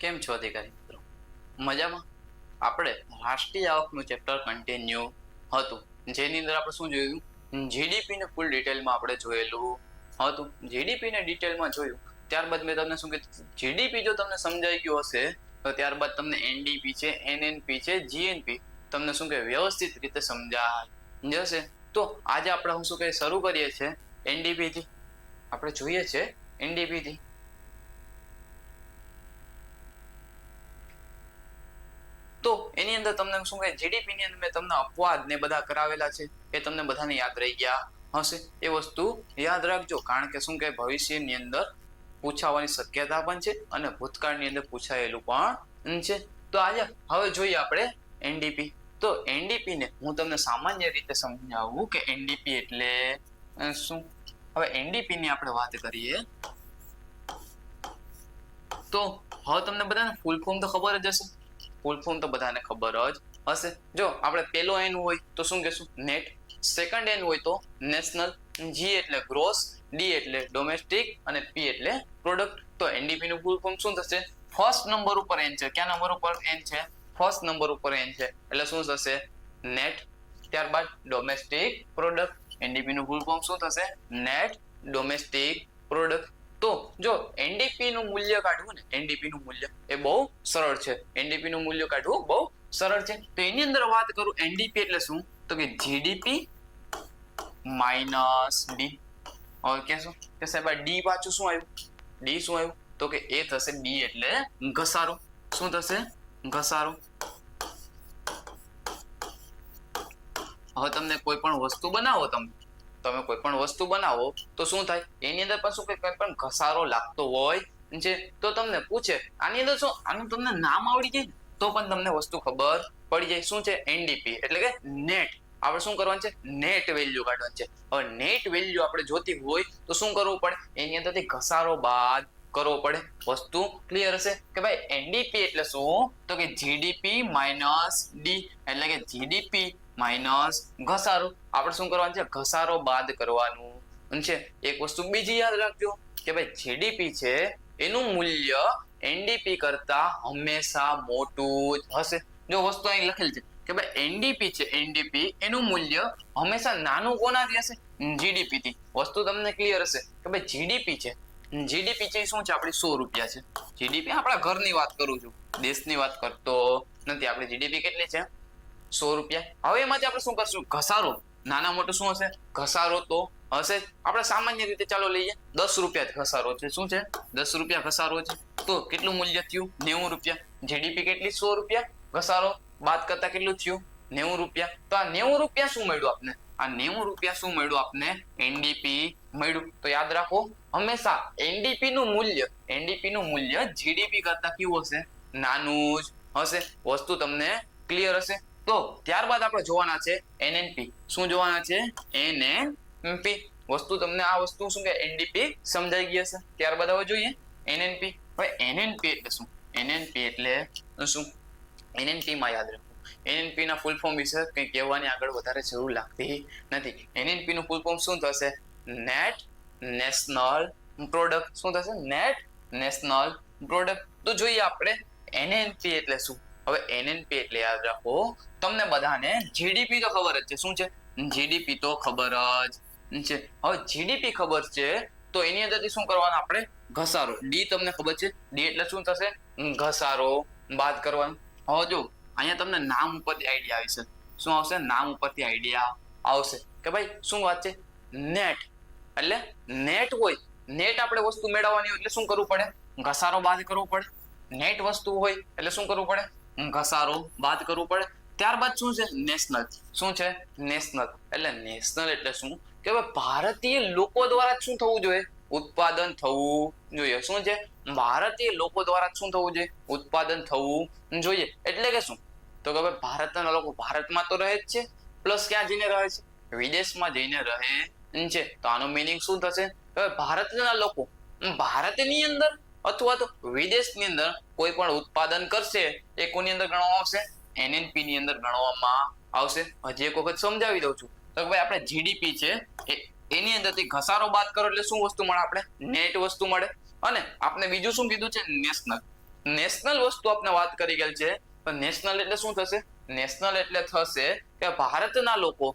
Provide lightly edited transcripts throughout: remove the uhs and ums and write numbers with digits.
કેમ છો અધિકારી મિત્રો? મજામાં? આપણે રાષ્ટ્રીય આવકનું ચેપ્ટર કન્ટિન્યુ હતું, જેની અંદર આપણે શું જોયું? જીડીપી ને ફૂલ ડિટેલમાં આપણે જોયેલું હતું. જીડીપી ને ડિટેલમાં જોયું, ત્યારબાદ મેં તમને શું કીધું? જીડીપી જો તમને સમજાઈ ગયું હશે તો ત્યારબાદ તમને એનડીપી છે, એનએનપી છે, જીએનપી તમને શું કે વ્યવસ્થિત રીતે સમજાય જશે. તો આજે આપણે શું કે શરૂ કરીએ છીએ એનડીપી થી. આપણે જોઈએ છે એનડીપી થી. તો એની અંદર તમને શું કહે, જીડીપી ની અંદર મેં તમને અપવાદ ને બધા કરાવેલા છે, એ તમને બધાને યાદ રહી ગયા હશે. એ વસ્તુ યાદ રાખજો, કારણ કે શું કે ભવિષ્યની અંદર પૂછાવાની શક્યતા પણ છે અને ભૂતકાળની અંદર પૂછાયેલું પણ છે. તો આજે હવે જોઈએ આપણે એનડીપી. તો એનડીપી ને હું તમને સામાન્ય રીતે સમજાવું કે એનડીપી એટલે શું. હવે એનડીપી ની આપણે વાત કરીએ તો હવે તમને બધાને ફૂલ ફોર્મ તો ખબર જ હશે. ફૂલ ફોર્મ તો બધાને ખબર જ હશે. જો આપણે પેલો એન હોય તો શું કહેશું? નેટ. સેકન્ડ એન હોય તો નેશનલ. જી એટલે ગ્રોસ, ડી એટલે ડોમેસ્ટિક અને પી એટલે પ્રોડક્ટ. તો એનડીપી નું ફૂલ ફોર્મ શું થશે? ફર્સ્ટ નંબર ઉપર એન છે. કયા નંબર ઉપર એન છે? ફર્સ્ટ નંબર ઉપર એન છે, એટલે શું થશે? નેટ. ત્યારબાદ ડોમેસ્ટિક પ્રોડક્ટ. એનડીપી નું ફૂલ ફોર્મ શું થશે? Net domestic product. તો જો એનડીપી નું મૂલ્ય કાઢવું ને, એનડીપી નું મૂલ્ય એ બહુ સરળ છે. એનડીપી નું મૂલ્ય કાઢવું બહુ સરળ છે. તો એની અંદર વાત કરું, એનડીપી એટલે શું? તો કે જીડીપી માઇનસ ડી. હવે કહેશો કે સાહેબ આ ડી પાછું શું આવ્યું? ડી શું આવ્યું? તો કે એ થશે ડી એટલે ઘસારો. શું થશે? ઘસારો. હવે તમને કોઈ પણ વસ્તુ બનાવો, તમે કોઈ પણ વસ્તુ બનાવો તો શું થાય? એની અંદર પણ શું કે કોઈ પણ ઘસારો લાગતો હોય છે, તો તમને પૂછે આની અંદર શું, આનું તમને નામ આવડી જાય તો પણ તમને વસ્તુ ખબર પડી જાય. શું છે? એનડીપી એટલે કે નેટ. આપણે શું કરવાનું છે? નેટ વેલ્યુ કાઢવાની છે. હવે નેટ વેલ્યુ આપણે જોતી હોય તો શું કરવું પડે? એની અંદરથી ઘસારો બાદ કરવો પડે. વસ્તુ ક્લિયર હશે કે ભાઈ એનડીપી એટલે શું? તો કે જીડીપી માઇનસ ડી એટલે કે જીડીપી માઇનસ ઘસારો. આપણે શું કરવાનું છે? ઘસારો બાદ કરવાનું છે. એક વસ્તુ બીજી યાદ રાખજો કે ભાઈ જીડીપી છે એનું મૂલ્ય એનડીપી કરતા હંમેશા મોટું જ હશે. જો વસ્તુ અહીં લખેલ છે કે ભાઈ એનડીપી છે, એનડીપી એનું મૂલ્ય હંમેશા નાનું કોનાથી હશે? જીડીપી થી. વસ્તુ તમને ક્લિયર હશે કે ભાઈ જીડીપી છે, જીડીપી છે શું છે? આપણી 100 રૂપિયા છે. જીડીપી આપણા ઘરની વાત કરું છું, દેશની વાત કરતો નથી. આપણી જીડીપી કેટલી છે? 100 રૂપિયા. હવે એમાંથી આપણે શું કરશું? ઘસારો નાના મોટો શું હશે? ઘસારો તો હશે. આપણે સામાન્ય રીતે ચાલો લઈએ 10 રૂપિયા ઘસારો છે. શું છે? 10 રૂપિયા ઘસારો છે. તો કેટલું મૂલ્ય થયું? 90 રૂપિયા. જીડીપી કેટલી? 100 રૂપિયા. ઘસારો બાદ કરતા કેટલું થયું? 90 રૂપિયા. તો આ 90 રૂપિયા શું મળ્યું આપને? આ 90 રૂપિયા શું મળ્યું આપને? એનડીપી મળ્યું. તો યાદ રાખો, હંમેશા એનડીપી નું મૂલ્ય જીડીપી કરતા કેવું હશે? નાનું જ હશે. વસ્તુ તમને ક્લિયર હશે. તો ત્યારબાદ આપણે જોવાના છે એનએનપી. શું જોવાના છે? એનએનપી. વસ્તુ તમને આ વસ્તુ શું કે એનડીપી સમજાઈ ગઈ હશે. ત્યારબાદ હવે જોઈએ એનએનપી. હવે એનએનપી એટલે શું? એનએનપી એટલે શું? એનએનપી માં યાદ રાખો, એનએનપી ના ફૂલ ફોર્મ વિશે કંઈ કહેવાની આગળ વધારે જરૂર લાગતી નથી. એનએનપી નું ફૂલ ફોર્મ શું થશે? Net national product. શું થશે? Net national product. તો જોઈએ આપણે એનએનપી એટલે શું. હવે એનએનપી એટલે યાદ રાખો, તમને બધાને જીડીપી તો ખબર જ છે. શું છે? જીડીપી તો ખબર જ છે. હવે જીડીપી ખબર છે તો એની અંદરથી શું કરવાનું આપણે? ઘસારો. ડી તમને ખબર છે. ડી એટલે શું થશે? ઘસારો બાદ કરવાનું. હવે જો અહીંયા તમને નામ ઉપરથી આઈડિયા આવશે. શું આવશે? નામ ઉપરથી આઈડિયા આવશે કે ભાઈ શું વાત છે? નેટ એટલે નેટ હોય, નેટ આપણે વસ્તુ મેળવવાની હોય એટલે શું કરવું પડે? ઘસારો બાદ કરવો પડે. નેટ વસ્તુ હોય એટલે શું કરવું પડે? ઘસારો બાદ કરવું પડે. ત્યારબાદ શું છે? નેશનલ. શું છે? નેશનલ એટલે નેશનલ એટલે શું કે ભાઈ ભારતીય લોકો દ્વારા શું થવું જોઈએ? ઉત્પાદન થવું જોઈએ. શું છે? ભારતીય લોકો દ્વારા શું થવું જોઈએ? ઉત્પાદન થવું જોઈએ. એટલે કે શું? તો કે ભાઈ ભારતના લોકો ભારતમાં તો રહે જ છે, પ્લસ ક્યાં જઈને રહે છે? વિદેશમાં જઈને રહે છે. તો આનો મિનિંગ શું થશે? ભારતના લોકો ભારતની અંદર અથવા તો વિદેશની અંદર કોઈ પણ ઉત્પાદન કરશે એ કોની અંદર ગણવામાં આવશે? એનએનપી ની અંદર ગણવામાં આવશે. હજી એક વખત સમજાવી દઉં છું તો ભાઈ આપણે જીડીપી છે એની અંદરથી ઘસારો બાદ કરો એટલે શું વસ્તુ મળે? આપણે નેટ વસ્તુ મળે. અને આપણે બીજું શું કીધું છે? નેશનલ. નેશનલ વસ્તુ આપણે વાત કરી ગયેલ છે, તો નેશનલ એટલે શું થશે? નેશનલ એટલે થશે કે ભારતના લોકો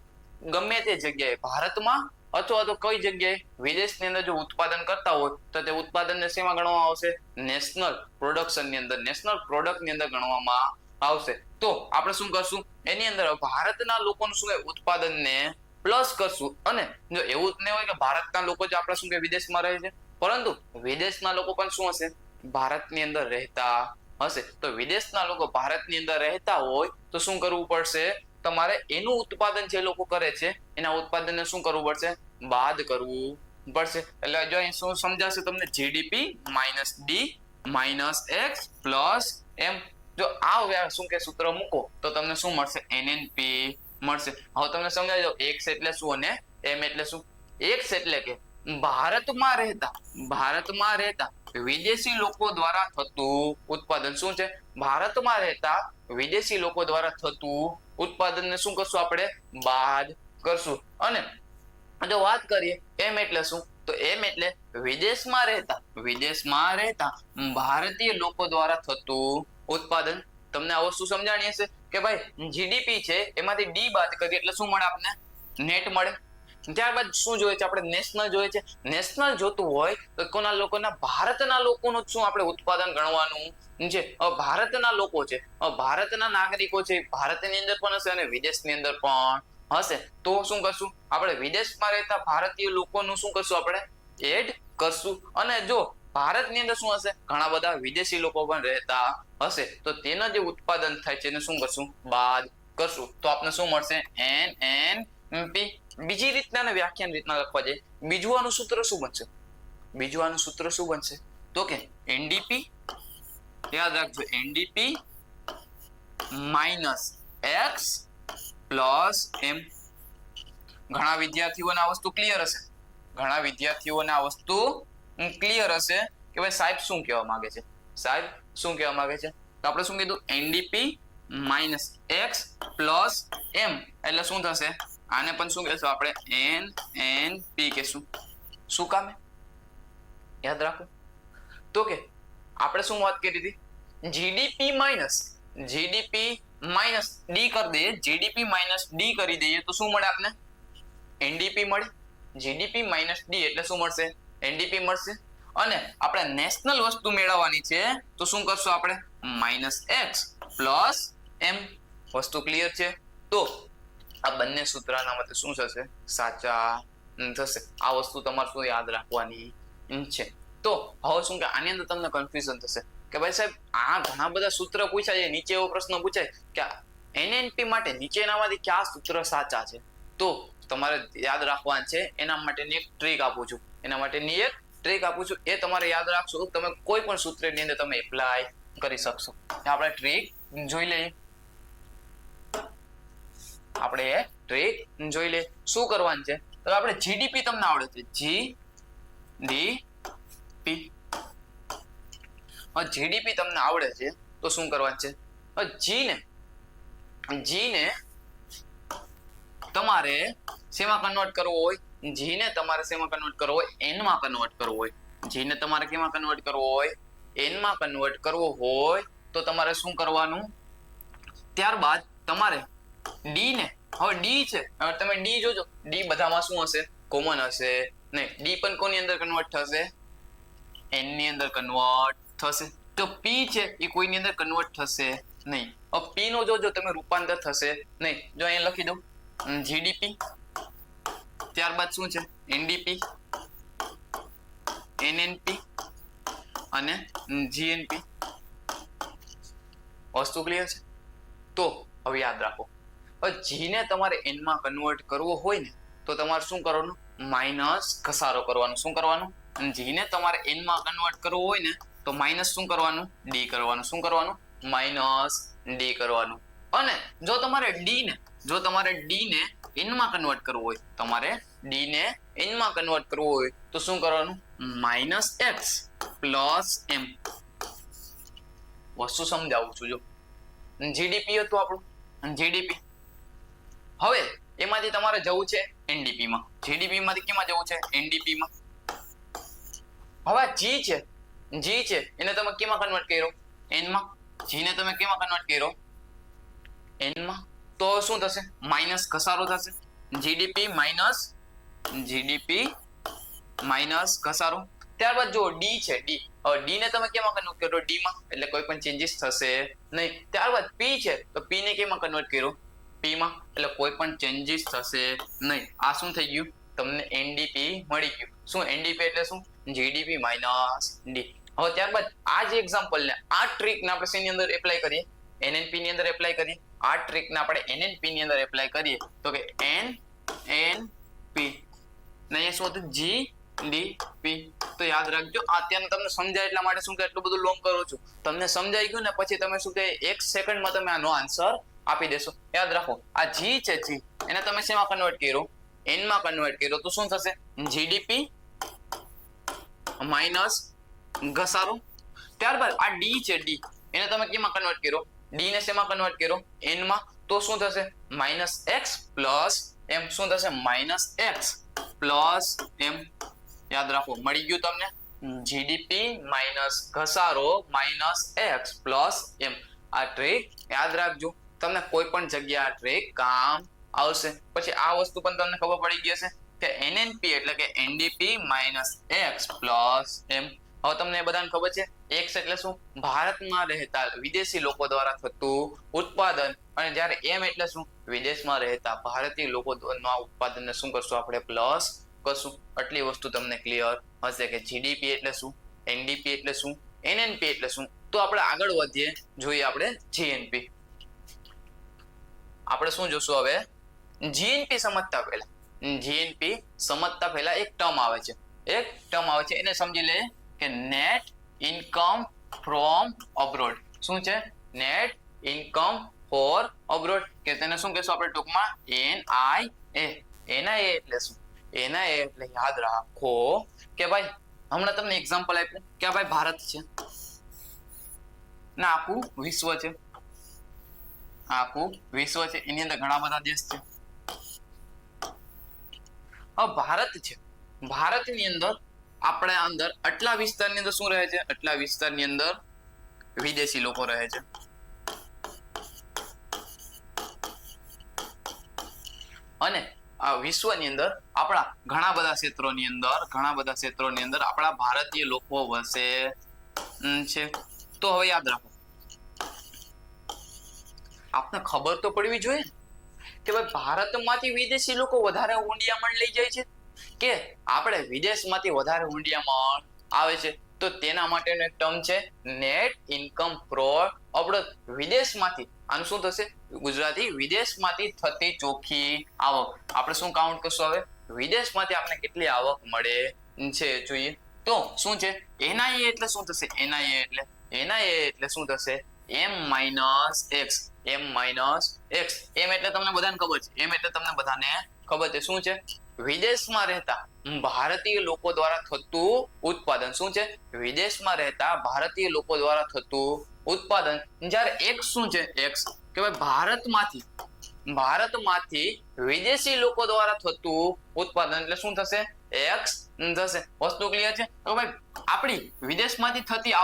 ગમે તે જગ્યાએ ભારતમાં અથવા તો કઈ જગ્યાએ વિદેશની અંદર જો ઉત્પાદન કરતા હોય તો તે ઉત્પાદનને શેમાં ગણવામાં આવશે? નેશનલ પ્રોડક્શન ની અંદર, નેશનલ પ્રોડક્ટ ની અંદર ગણવામાં આવશે. તો આપણે શું કરશું? એની અંદર ભારતના લોકોનું શું ઉત્પાદનને પ્લસ કરશું. અને જો એવું જ નહીં હોય કે ભારતના લોકો જ આપણા શું કે વિદેશમાં રહે છે, પરંતુ વિદેશના લોકો પણ શું હશે? ભારતની અંદર રહેતા હશે. તો વિદેશના લોકો ભારતની અંદર રહેતા હોય તો શું કરવું પડશે? તમારે એનું ઉત્પાદન જે લોકો કરે છે એના ઉત્પાદનને શું કરવું પડશે? બાદ કરવું પડશે. એટલે જો અહીં શું સમજાશે તમને? GDP minus D minus X plus M. જો આ શું કે સૂત્ર મૂકો તો તમને શું મળશે? એનએનપી મળશે. હવે તમને સમજાવી દો એક્સ એટલે શું અને એમ એટલે શું. એક્સ એટલે કે ભારતમાં રહેતા વિદેશી લોકો દ્વારા થતું ઉત્પાદન. શું છે? ભારતમાં રહેતા વિદેશી લોકો દ્વારા થતું ઉત્પાદનને શું કરશું? આપણે બાદ કરશું. અને જો વાત કરીએ એમ એટલે શું, તો એમ એટલે વિદેશમાં રહેતા ભારતીય લોકો દ્વારા થતું ઉત્પાદન. તમને આ વસ્તુ સમજાણી હશે કે ભાઈ જીડીપી છે એમાંથી ડી બાદ કરીએ એટલે શું મળે? આપને નેટ મળે. ત્યારબાદ શું જોઈએ છે? આપણે નેશનલ જોઈએ છે. નેશનલ જોતું હોય તો કોના લોકોના? ભારતના લોકોનું શું આપણે ઉત્પાદન ગણવાનું છે. ભારતના લોકો છે, ભારતના નાગરિકો છે, ભારતની અંદર પણ હશે અને વિદેશની અંદર પણ હશે. તો શું કરશું? આપણે વિદેશમાં રહેતા ભારતીય લોકોનું શું કરશું? આપણે એડ કરશું. અને જો ભારતની અંદર શું હશે? ઘણા બધા વિદેશી લોકો પણ રહેતા હશે, તો તેના જે ઉત્પાદન થાય છે એને શું કરશું? બાદ કરશું. તો આપણે શું મળશે? એનએનપી. બીજી રીતના વ્યાખ્યાન રીતના લખવા જાય. બીજું આનું સૂત્ર શું બનશે? બીજું આનું સૂત્ર શું બનશે? તો કે એનડીપી, યાદ રાખજો, એનડીપી માઇનસ એક્સ પ્લસ એમ. ઘણા વિદ્યાર્થીઓને આ વસ્તુ ક્લિયર હશે. કે ભાઈ સાહેબ શું કહેવા માંગે છે? તો આપણે શું કીધું? NDP minus X plus M એટલે શું થશે? આને પણ શું કહેશું? આપણે એનએનપી કહેશું. શું કામે? યાદ રાખો. તો કે આપણે શું વાત કરી હતી? જીડીપી માઇનસ ડી કરી દઈએ. જીડીપી માઇનસ ડી કરી દઈએ તો શું મળે આપને? એનડીપી મળે. જીડીપી માઇનસ ડી એટલે શું મળશે? એનડીપી મળશે. અને આપણે નેશનલ વસ્તુ મેળવવાની છે તો શું કરશું? આપણે માઇનસ એક્સ પ્લસ એમ. વસ્તુ ક્લિયર છે? તો આ બંને સૂત્રના મતે શું થશે? સાચા થશે. આ વસ્તુ તમારે શું યાદ રાખવાની છે. તો હવે શું કે આની અંદર તમને કન્ફ્યુઝન થશે કે ભાઈ સાહેબ આ ઘણા બધા સૂત્ર પૂછાય છે, નીચે એવો પ્રશ્ન પૂછાય કે એનએનપી માટે નીચેનામાંથી કયા સૂત્ર સાચા છે? તો તમારે યાદ રાખવાનું છે. એના માટેની એક ટ્રીક આપું છું. એ તમારે યાદ રાખશો. તમે કોઈ પણ સૂત્રની અંદર તમે એપ્લાય કરી શકશો. આપણે ટ્રીક જોઈ લઈએ. શું કરવાનું છે? તો આપણે જીડીપી તમને આવડે છે. જીડીપી તમને આવડે છે તો શું કરવાનું છે? જી ને તમારે શેમાં કન્વર્ટ કરવો હોય? એન માં કન્વર્ટ કરવો હોય. જીને તમારે કેમાં કન્વર્ટ કરવો હોય? એન માં કન્વર્ટ કરવો હોય તો તમારે શું કરવાનું? ત્યારબાદ તમારે ડી ને, હવે ડી છે, હવે તમે ડી જોજો. ડી બધામાં શું હશે? કોમન હશે નહીં. ડી પણ કોની અંદર કન્વર્ટ થશે? એન ની અંદર કન્વર્ટ થશે. તો પી છે એ કોઈની અંદર કન્વર્ટ થશે નહીં. હવે પી નો જોજો તમે રૂપાંતર થશે નહીં. જો અહીંયા લખી દઉં જીડીપી, ત્યારબાદ શું છે? એનડીપી, એનએનપી અને જીએનપી. વસ્તુ ક્લિયર છે? તો હવે યાદ રાખો, જી ને તમારે એન માં કન્વર્ટ કરવો હોય ને તો તમારે શું કરવાનું? માઇનસ ઘસારો કરવાનું. શું કરવાનું? જી ને તમારે એન માં કન્વર્ટ કરવો હોય ને તો માઇનસ શું કરવાનું? ડી કરવાનું. શું કરવાનું? માઇનસ ડી કરવાનું. અને જો તમારે ડી ને એન માં કન્વર્ટ કરવું હોય, તો શું કરવાનું? માઇનસ એક્સ પ્લસ એમ. વસ્તુ સમજાવું છું. જો જીડીપી હતું આપણું, જીડીપી. હવે એમાંથી તમારે જવું છે એનડીપી માં. જીડીપી માંથી કેમાં જવું છે? એનડીપી માં. હવે જી છે એને તમે કેમાં કન્વર્ટ કર્યો? n માં, g ને તમે કેમાં કન્વર્ટ કર્યો n માં, તો શું થશે માઇનસ ઘસારો થશે, જીડીપી માઇનસ ઘસારો. ત્યારબાદ જો ડી છે ડી, હવે ડી ને તમે કેમાં કન્વર્ટ કર્યો ડી માં, એટલે કોઈ પણ ચેન્જીસ થશે નહીં. ત્યારબાદ પી છે તો પી ને કેમાં કન્વર્ટ કર્યો પી માં, એટલે કોઈ પણ ચેન્જીસ થશે નહીં. આ શું થઈ ગયું તમને એનડીપી મળી ગયું. શું એનડીપી એટલે શું જીડીપી માઇનસ ડી. હવે ત્યારબાદ આ જે એક્ઝામ્પલ ને આ ટ્રીક ને આપણે શેની અંદર એપ્લાય કરીએ એનએનપી ની અંદર એપ્લાય કરીએ. આ ટ્રીક ને આપણે એનએનપી ની અંદર એપ્લાય કરીએ તો કે એનએનપી ને અહીંયા શું હતું જીડીપી. તો યાદ રાખજો અત્યારે તમને સમજાય એટલા માટે શું કે એટલું બધું લોંગ કરું છું. તમને સમજાઈ ગયું ને પછી તમે શું કે 1 સેકન્ડમાં તમે આનો આન્સર આપી દેશો. યાદ રાખો આ જી છે જી, એને તમે શેમાં કન્વર્ટ કર્યો એન માં કન્વર્ટ કર્યો તો શું થશે જીડીપી માઇનસ ઘસારો. ત્યારબાદ આ ડી છે ડી, એને તમે કેમાં કન્વર્ટ કર્યો ડી ને શેમાં કન્વર્ટ કર્યો એન માં, તો શું થશે માઇનસ એક્સ પ્લસ એમ. શું થશે માઇનસ એક્સ પ્લસ એમ. યાદ રાખો મળી ગયું તમને જીડીપી માઇનસ ઘસારો માઇનસ એક્સ પ્લસ એમ. આ ટ્રીક યાદ રાખજો, તમને કોઈ પણ જગ્યા આ ટ્રીક કામ આવશે. પછી આ વસ્તુ પણ તમને ખબર પડી ગઈ હશે કે એનએનપી એટલે કે એનડીપી માઇનસ એક્સ પ્લસ એમ. હવે તમને એ બધાને ખબર છે એક્સ એટલે શું ભારતમાં રહેતા વિદેશી લોકો દ્વારા થતું ઉત્પાદન, અને જ્યારે એમ એટલે શું વિદેશમાં રહેતા ભારતીય લોકો દ્વારા ઉત્પાદનને શું કરશું આપણે પ્લસ કરશું. આટલી વસ્તુ તમને ક્લિયર હશે કે જીડીપી એટલે શું, એનડીપી એટલે શું, એનએનપી એટલે શું. તો આપણે આગળ વધીએ, જોઈએ આપણે જીએનપી. આપણે શું જોશું હવે જીએનપી સમજતા પહેલા એક ટર્મ આવે છે એને સમજી લઈએ કે નેટ ઇન્કમ ફ્રોમ અબ્રોડ. શું છે નેટ ઇન્કમ ફોર અબ્રોડ, કે તેને શું કહેશું આપણે ટૂંકમાં એનઆઈએ. એનઆઈએ એટલે શું એનઆઈએ એટલે યાદ રાખો કે ભાઈ હમણાં તમને એક્ઝામ્પલ આપ્યું કે ભાઈ ભારત છે ના આખું વિશ્વ છે, એની અંદર ઘણા બધા દેશ છે. હવે ભારત છે, ભારતની અંદર આપણે અંદર આટલા વિસ્તારની અંદર શું રહે છે, આટલા વિસ્તારની અંદર વિદેશી લોકો રહે છે. અને આ વિશ્વની અંદર આપણા ઘણા બધા ક્ષેત્રોની અંદર આપણા ભારતીય લોકો વસે છે. તો હવે યાદ રાખો આપને ખબર તો પડવી જોઈએ કે ભાઈ ભારતમાંથી વિદેશી લોકો વધારે ઊંડિયામણ લઈ જાય છે કે આપણે વિદેશમાંથી વધારે ઊંડિયામણ આવે છે. તો તેના માટેનો એક ટર્મ છે નેટ ઇન્કમ ફ્રોમ અબ્રોડ. વિદેશમાંથી આનું શું થશે ગુજરાતી વિદેશમાંથી થતી ચોખ્ખી આવક. આપણે શું કાઉન્ટ કરશું હવે વિદેશમાંથી આપણે કેટલી આવક મળે છે જોઈએ. તો શું છે એનઆઈએ એટલે શું થશે એનઆઈએ એટલે શું થશે એમ માઇનસ એક્સ. એમ એટલે તમને બધાને ખબર છે, શું છે વિદેશમાં રહેતા ભારતીય લોકો દ્વારા થતું ઉત્પાદન. શું છે વિદેશમાં રહેતા ભારતીય લોકો દ્વારા થતું ઉત્પાદન. જ્યારે એક્સ શું છે એક્સ કે ભાઈ ભારતમાંથી વિદેશી લોકો દ્વારા થતું ઉત્પાદન એટલે શું થશે એક્સ થશે. વસ્તુ ક્લિયર છે તો ભાઈ આપણી વિદેશમાંથી થતી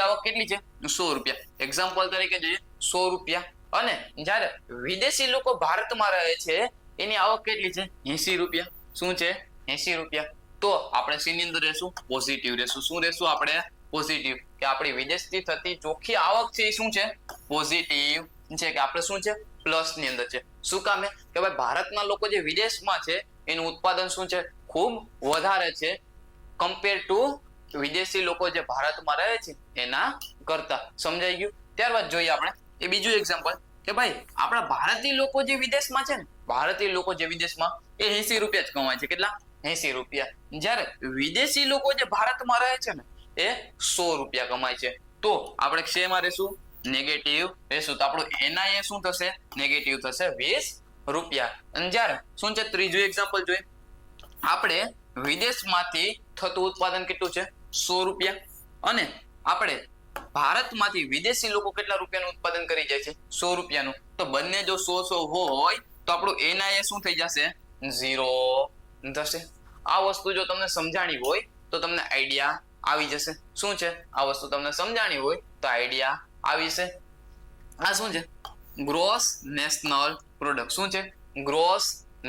આવક કેટલી છે 100 રૂપિયા. એક્ઝામ્પલ તરીકે જોઈએ 100 રૂપિયા. અને જ્યારે વિદેશી લોકો ભારતમાં રહે છે એની આવક કેટલી છે 80 રૂપિયા. શું છે 80 રૂપિયા. તો આપણે શેની અંદર રહેશું પોઝિટિવ રહેશું. શું રહેશું આપણે પોઝિટિવ, કે આપણી વિદેશથી થતી ચોખ્ખી આવક છે એ શું છે પોઝિટિવ છે, કે આપણે શું છે પ્લસ ની અંદર છે. શું કામ કે ભાઈ ભારતના લોકો જે વિદેશમાં છે એનું ઉત્પાદન શું છે ખૂબ વધારે છે કમ્પેર ટુ વિદેશી લોકો જે ભારતમાં રહે છે એના કરતા. સમજાઈ ગયું. ત્યારબાદ જોઈએ આપણે એ બીજું એક્ઝામ્પલ કે ભાઈ આપણા ભારતીય લોકો જે વિદેશમાં છે ને એ 80 રૂપિયા જ કમાય છે. કેટલા 80 રૂપિયા. જ્યારે વિદેશી લોકો જે ભારતમાં રહે છે ને એ 100 રૂપિયા કમાય છે. તો આપણે શેમાં રહેશું નેગેટિવ રહેશું. તો આપણું એનઆઈએ શું થશે નેગેટિવ થશે 20 રૂપિયા. અને જ્યારે શું છે ત્રીજું એક્ઝામ્પલ જોઈએ આપણે વિદેશમાંથી થતું ઉત્પાદન કેટલું છે 100 રૂપિયા. અને આપણે ભારતમાંથી વિદેશી લોકો કેટલા રૂપિયાનું ઉત્પાદન કરી જાય છે 100 રૂપિયાનું. તો બંને જો 100 હોય તો આપણું એનઆઈએ શું થઈ જશે 0 થશે. આ વસ્તુ જો તમને સમજાણી હોય તો તમને આઈડિયા આવી જશે. શું છે આ વસ્તુ તમને સમજાણી હોય તો આઈડિયા આવી છે. આ શું છે ગ્રોસ નેશનલ પ્રોડક્ટ. શું છે gross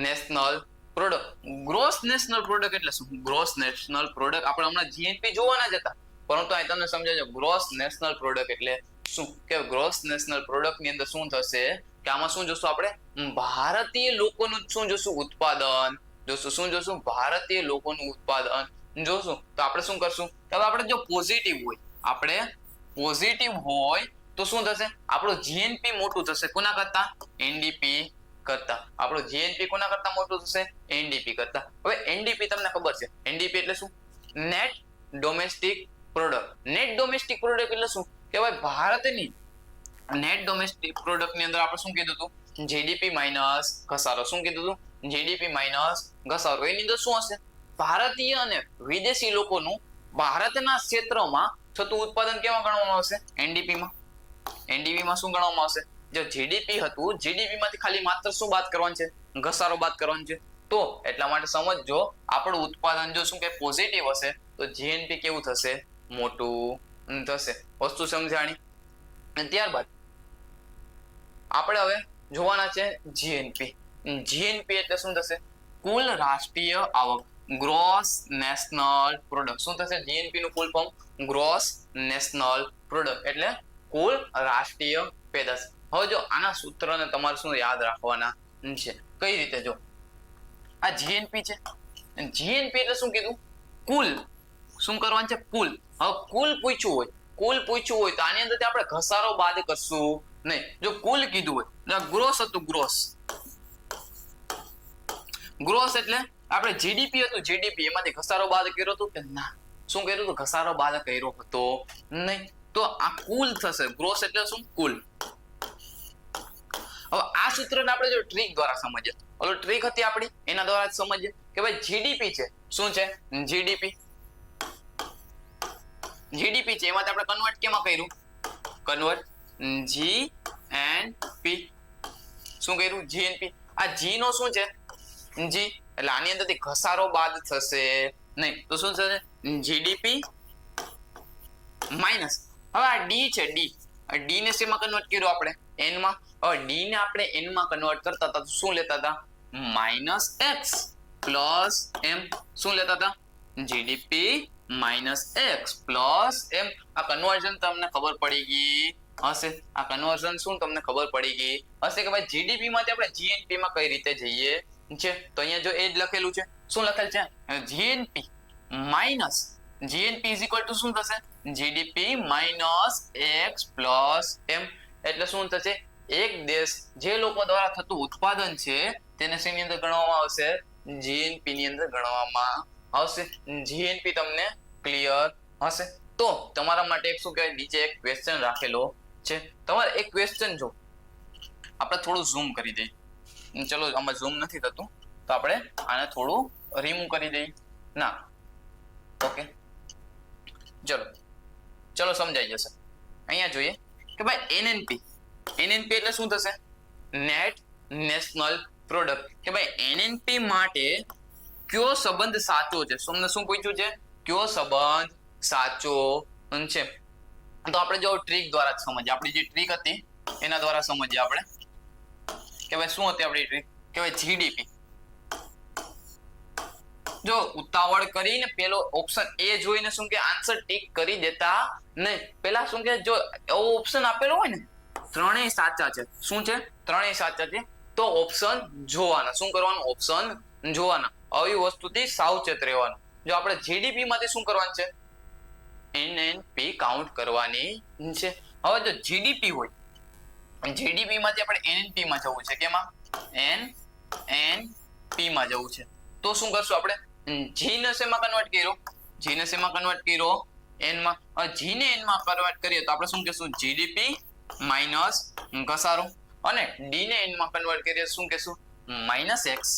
national product. Gross national product એટલે શું? ગ્રોસ નેશનલ પ્રોડક્ટ આપણે હમણાં જીએનપી જોવાના જ હતા, પરંતુ અહીં તમને સમજાય છે ગ્રોસ નેશનલ પ્રોડક્ટ એટલે શું કે ગ્રોસ નેશનલ પ્રોડક્ટ ની અંદર શું થશે કે આમાં શું જોશું આપણે ભારતીય લોકોનું શું જોશું ઉત્પાદન જોશું. શું જોશું? ભારતીય લોકોનું ઉત્પાદન જોશું. તો આપણે શું કરશું? હવે આપણે જો પોઝિટિવ હોય, આપણે પોઝિટિવ હોય તો શું થશે? આપણું જીએનપી મોટું થશે. કોના કરતા? એનડીપી કરતા. આપણું જીએનપી કોના કરતા મોટું થશે? એનડીપી કરતા. હવે એનડીપી તમને ખબર છે એનડીપી એટલે શું? Net domestic product. Net domestic product એટલે શું કે ભાઈ ભારતની નેટ ડોમેસ્ટિક પ્રોડક્ટ ની અંદર આપણે શું કીધું હતું? જીડીપી માઇનસ ઘસારો. શું કીધું હતું? જીડીપી માઇનસ ઘસારો. એની અંદર શું હશે? ભારતીય અને વિદેશી લોકોનું ભારતના ક્ષેત્રમાં થતું ઉત્પાદન કેવા ગણવામાં આવશે? એનડીપીમાં. એનડીપીમાં શું ગણવામાં આવશે? જો જીડીપી હતું, જીડીપી માંથી ખાલી માત્ર શું બાદ કરવાનું છે? ઘસારો બાદ કરવાનો છે. તો એટલા માટે સમજજો આપણું ઉત્પાદન જો શું કે પોઝિટિવ હશે તો જીએનપી કેવું થશે? મોટું થશે. વસ્તુ સમજાણી. અને ત્યારબાદ આપણે હવે જોવાના છે જીએનપી. જીએનપી એટલે શું થશે? કુલ રાષ્ટ્રીય આવક. Gross national product. શું થશે? જીએનપી નું full form gross national product એટલે કુલ રાષ્ટ્રીય પેદાશ. હવે જો આના સૂત્રને તમારે શું યાદ રાખવાના છે? કઈ રીતે? જો આ જીએનપી છે, જીએનપી એટલે શું કીધું? કુલ. શું કરવાનું છે? કુલ. હવે કુલ પૂછ્યું હોય તો આની અંદરથી આપણે ઘસારો બાદ કરશું નહીં. જો કુલ કીધું હોય, ગ્રોસ હતું, ગ્રોસ એટલે આપણે જીડીપી હતું, જીડીપી એમાંથી ઘસારો બાદ કર્યો હતો કે ના? શું કર્યું હતું? ઘસારો બાદ કર્યો હતો નહીં. તો આ કુલ થશે. ગ્રોસ એટલે શું? કુલ. હવે આ સૂત્રને આપણે જો ટ્રીક દ્વારા સમજીએ, ઓલો ટ્રીક હતી આપણી એના દ્વારા સમજીએ કે ભાઈ જીડીપી છે. શું છે? જીડીપી. જીડીપી છે એમાંથી આપણે કન્વર્ટ કેમાં કર્યું? Convert GNP. શું કર્યું? જીએનપી. આ જી નો શું છે? જી એટલે આની અંદરથી ઘસારો બાદ થશે નહીં. તો શું થશે? GDP minus. હવે આ ડી છે, ડી ને શેમાં કન્વર્ટ કર્યું આપણે? એન માં. હવે ડી ને આપણે એન માં કન્વર્ટ કરતા હતા તો શું લેતા હતા? માઇનસ એક્સ પ્લસ એમ. શું લેતા હતા? જીડીપી માઇનસ એક્સ પ્લસ એમ. આ કન્વર્ઝન તમને ખબર પડી ગઈ હશે. આ કન્વર્ઝન શું તમને ખબર પડી ગઈ હશે કે ભાઈ જીડીપી માંથી આપણે જીએનપી માં કઈ રીતે જઈએ છે? તો અહીંયા જો એ જ લખેલું છે. શું લખેલ છે? GNP minus GNP is equal to શું થશે? GDP minus X plus M. એટલે શું થશે? એક દેશ જે લોકો દ્વારા થતું ઉત્પાદન છે તેને શેની અંદર ગણવામાં આવશે? જીએનપી ની અંદર ગણવામાં આવશે. જીએનપી તમને ક્લિયર હશે. તો તમારા માટે એક શું કહેવાય નીચે એક ક્વેશ્ચન રાખેલો છે. તમારે એક ક્વેશ્ચન જો આપણે થોડું ઝૂમ કરી દઈએ. ચલો આમાં ઝૂમ નથી થતું તો આપણે આને થોડું રિમૂવ કરી દઈએ. ના ઓકે ચલો સમજાઈ જશે. અહીંયા જોઈએ કે ભાઈ એનએનપી. એનએનપી એટલે શું થશે? Net national product. કે ભાઈ એનએનપી માટે કયો સંબંધ સાચો છે? તમને શું પૂછ્યું છે? કયો સંબંધ સાચો છે? તો આપણે જો ટ્રીક દ્વારા જ સમજીએ. આપણી જે ટ્રીક હતી એના દ્વારા સમજીએ આપણે કે ભાઈ શું હતી આપણી ટ્રીક કે ભાઈ જીડીપી. જો ઉતાવળ કરીને પેલો ઓપ્શન એ જોઈને શું કે આન્સર ટીક કરી દેતા નહીં. પેલા શું કે જો એવો ઓપ્શન આપેલો હોય ને ત્રણેય સાચા છે. શું છે? ત્રણેય સાચા છે તો ઓપ્શન જોવાના. શું કરવાનું? ઓપ્શન જોવાના. આવી વસ્તુથી સાવચેત રહેવાનું. જો આપણે જીડીપી માંથી શું કરવાનું છે? એનએનપી કાઉન્ટ કરવાની છે. હવે જો જીડીપી હોય, જીડીપી માંથી આપણે એનએનપી માં જવું છે. કેમાં? એનએનપી માં જવું છે. તો શું કરશું આપણે? જી ને શેમાં કન્વર્ટ કર્યો? જી ને શેમાં કન્વર્ટ કર્યો? એન માં. હવે જી ને એન માં કન્વર્ટ કરીએ તો આપણે શું કહેશું? જીડીપી માઇનસ ઘસારો. અને ડી ને એન માં કન્વર્ટ કરીએ શું કહેશું? માઇનસ એક્સ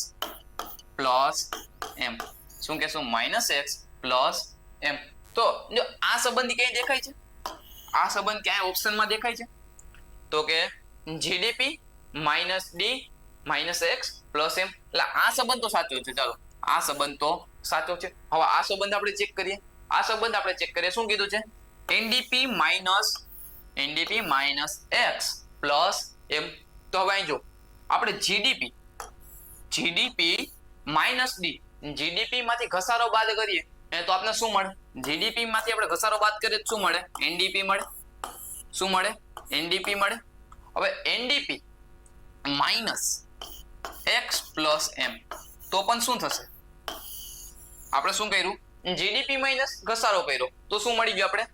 પ્લસ એમ. શું કહેશું? માઇનસ એક્સ પ્લસ એમ. તો જો આ સંબંધ ક્યાંય દેખાય છે? આ સંબંધ ક્યાંય ઓપ્શનમાં દેખાય છે? તો કે GDP minus D minus X plus M. એટલે આ સંબંધ તો સાચો છે. ચાલો આ સંબંધ તો સાચો છે. હવે આ સંબંધ આપણે ચેક કરીએ આ સંબંધ આપણે ચેક કરીએ. શું કીધું છે? એનડીપી માઇનસ એક્સ પ્લસ એમ. તો હવે અહીં જો આપણે જીડીપી માઇનસ ડી, જીડીપી માંથી ઘસારો બાદ કરીએ તો આપણે શું મળે? જીડીપી માંથી આપણે ઘસારો બાદ કરીએ તો શું મળે? એનડીપી મળે. શું મળે? એનડીપી મળે. હવે એનડીપી માઇનસ એક્સ પ્લસ એમ તો પણ શું થશે? આપણે શું કર્યું? જીડીપી માઇનસ ઘસારો કર્યો તો શું મળી ગયું? આપણે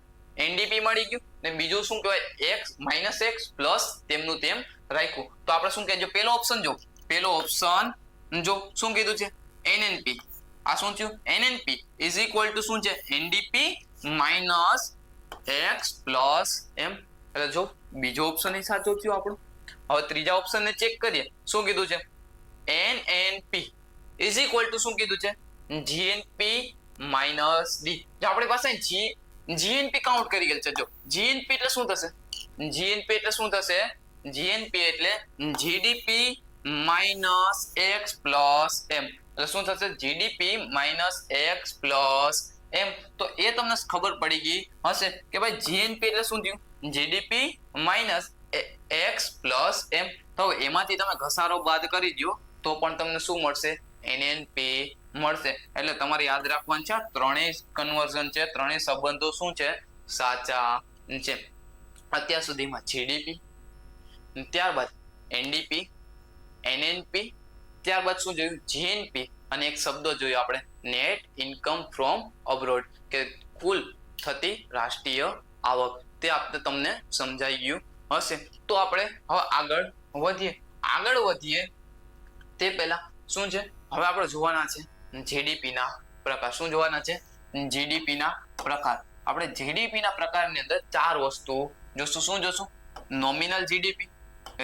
એનડીપી મળી ગયું. ને બીજું શું કહેવાય? એક્સ માઇનસ એક્સ પ્લસ તેમનું તેમ રાખ્યું. તો આપણે શું કહેજો? પેલો ઓપ્શન જો, પેલો ઓપ્શન જો શું કીધું છે? એનએનપી. આ શું થયું? એનએનપી ઇઝ ઇક્વલ ટુ શું છે? NDP minus X plus M. એટલે જો બીજો ઓપ્શન એ સાચો થયો આપણો. હવે ત્રીજા ઓપ્શન ને ચેક કરીએ. શું કીધું છે? એનએનપી ઇઝ ઇક્વલ ટુ શું કીધું છે? GNP minus D. જો આપણી પાસે જીએનપી કાઉન્ટ કરી ગયેલ છે. જો જીએનપી એટલે શું થશે? જીએનપી એટલે શું થશે? જીએનપી એટલે GDP minus X plus M. એટલે શું થશે? જીડીપી માઇનસ એક્સ પ્લસ એમ. તો એ તમને ખબર પડી ગઈ હશે કે ભાઈ જીએનપી એટલે શું થયું? જીડીપી માઇનસ એક્સ પ્લસ એમ. તો એમાંથી તમે ઘસારો બાદ કરી દો તો પણ તમને શું મળશે? એનએનપી મળશે. એટલે તમારે યાદ રાખવાનું છે ત્રણેય કન્વર્ઝન છે, ત્રણેય સંબંધો શું છે? સાચા છે. અત્યાર સુધીમાં જીડીપી, ત્યારબાદ એનડીપી, એનએનપી, ત્યારબાદ શું જોયું? જીએનપી અને એક શબ્દ જોયો આપણે નેટ ઇન્કમ ફ્રોમ અબ્રોડ કે કુલ થતી રાષ્ટ્રીય આવક. તે આપણે તમને સમજાઈ ગયું હશે. તો આપણે હવે આગળ વધીએ તે પહેલા શું છે? હવે આપણે જોવાના છે જીડીપી ના પ્રકાર. શું જોવાના છે? જીડીપી ના પ્રકાર. આપણે જીડીપી ના પ્રકારની અંદર ચાર વસ્તુ જોશું. શું જોશું? નોમિનલ જીડીપી,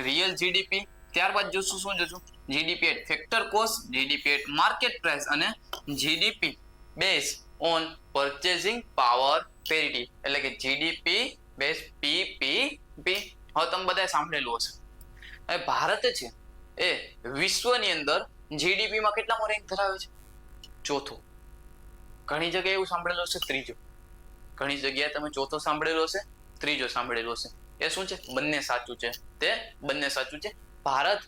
રિયલ જીડીપી, ત્યારબાદ જોશું શું જોશું? GDP at factor cost, GDP at market price અને GDP base on purchasing power parity. એટલે કે જીડીપી બેઝ પીપીપી. હવે તમે બધાએ સાંભળેલું હશે. હવે ભારત છે એ વિશ્વની અંદર જીડીપી માં કેટલામો રેન્ક ધરાવે છે? ચોથો. ઘણી જગ્યાએ એવું સાંભળેલું હશે ત્રીજો, ઘણી જગ્યાએ તમે ચોથો સાંભળેલો હશે, ત્રીજો સાંભળેલો હશે. એ શું છે? બંને સાચું છે. તે બંને સાચું છે. ભારત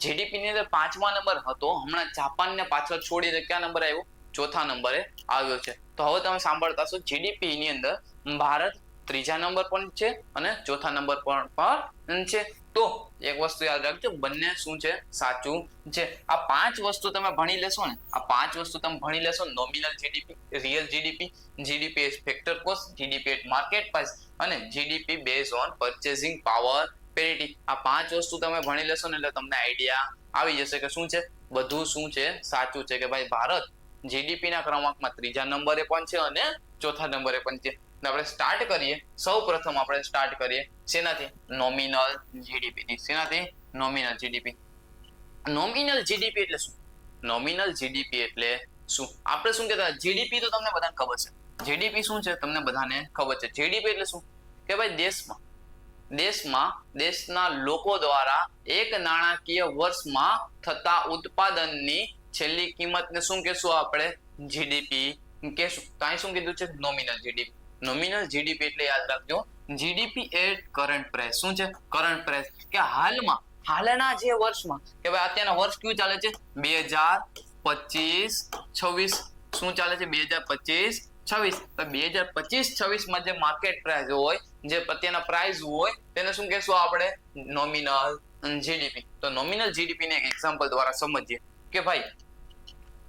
જીડીપી ની અંદર 5મા નંબર હતો. હમણાં જાપાનને પાછળ છોડીને કયા નંબર આવ્યો? ચોથા નંબરે આવ્યો છે. તો હવે તમે સાંભળતા છો જીડીપી ની અંદર ભારત ત્રીજા નંબર પણ છે અને ચોથા નંબર પણ છે. તો એક વસ્તુ યાદ રાખજો, બંને શું છે? સાચું છે. આ 5 વસ્તુ તમે ભણી લેશો ને, આ 5 વસ્તુ તમે ભણી લેશો, nominal GDP, real GDP, GDP as factor cost, GDP at market price અને GDP base on purchasing power parity. આ 5 વસ્તુ તમે ભણી લેશો ને એટલે તમને આઈડિયા આવી જશે કે શું છે? બધું શું છે? સાચું છે. કે ભાઈ ભારત જીડીપી ના ક્રમાંકમાં ત્રીજા નંબરે પણ છે અને ચોથા નંબરે પણ છે. આપણે સ્ટાર્ટ કરીએ. સૌ પ્રથમ આપણે સ્ટાર્ટ કરીએ શેનાથી? નોમિનલ જીડીપી થી. શેનાથી? Nominal GDP. નોમિનલ જીડીપી એટલે શું? નોમિનલ જીડીપી એટલે શું? આપણે શું કહેતા? જીડીપી તો તમને બધાને ખબર છે. જીડીપી શું છે? તમને બધાને ખબર છે. જીડીપી એટલે શું? કે ભાઈ દેશના લોકો દ્વારા એક નાણાકીય વર્ષમાં થતા ઉત્પાદનની છેલ્લી કિંમતને શું કહેશું? આપણે જીડીપી કહેશું. તો અહીં શું કીધું છે? Nominal GDP. નોમિનલ જીડીપી એટલે યાદ રાખજો જીડીપી એટ કરંટ પ્રાઇસ. શું છે? Current price. કે હાલના જે વર્ષમાં, કે ભાઈ અત્યારના વર્ષ કયું ચાલે છે? 2025-26. શું ચાલે છે? 2025-26. તો 2025-26 માં જે માર્કેટ પ્રાઇસ હોય, જે અત્યારના પ્રાઇસ હોય, તેને શું કહેશું આપણે? Nominal GDP. તો નોમિનલ જીડીપી ને એક એક્ઝામ્પલ દ્વારા સમજીએ કે ભાઈ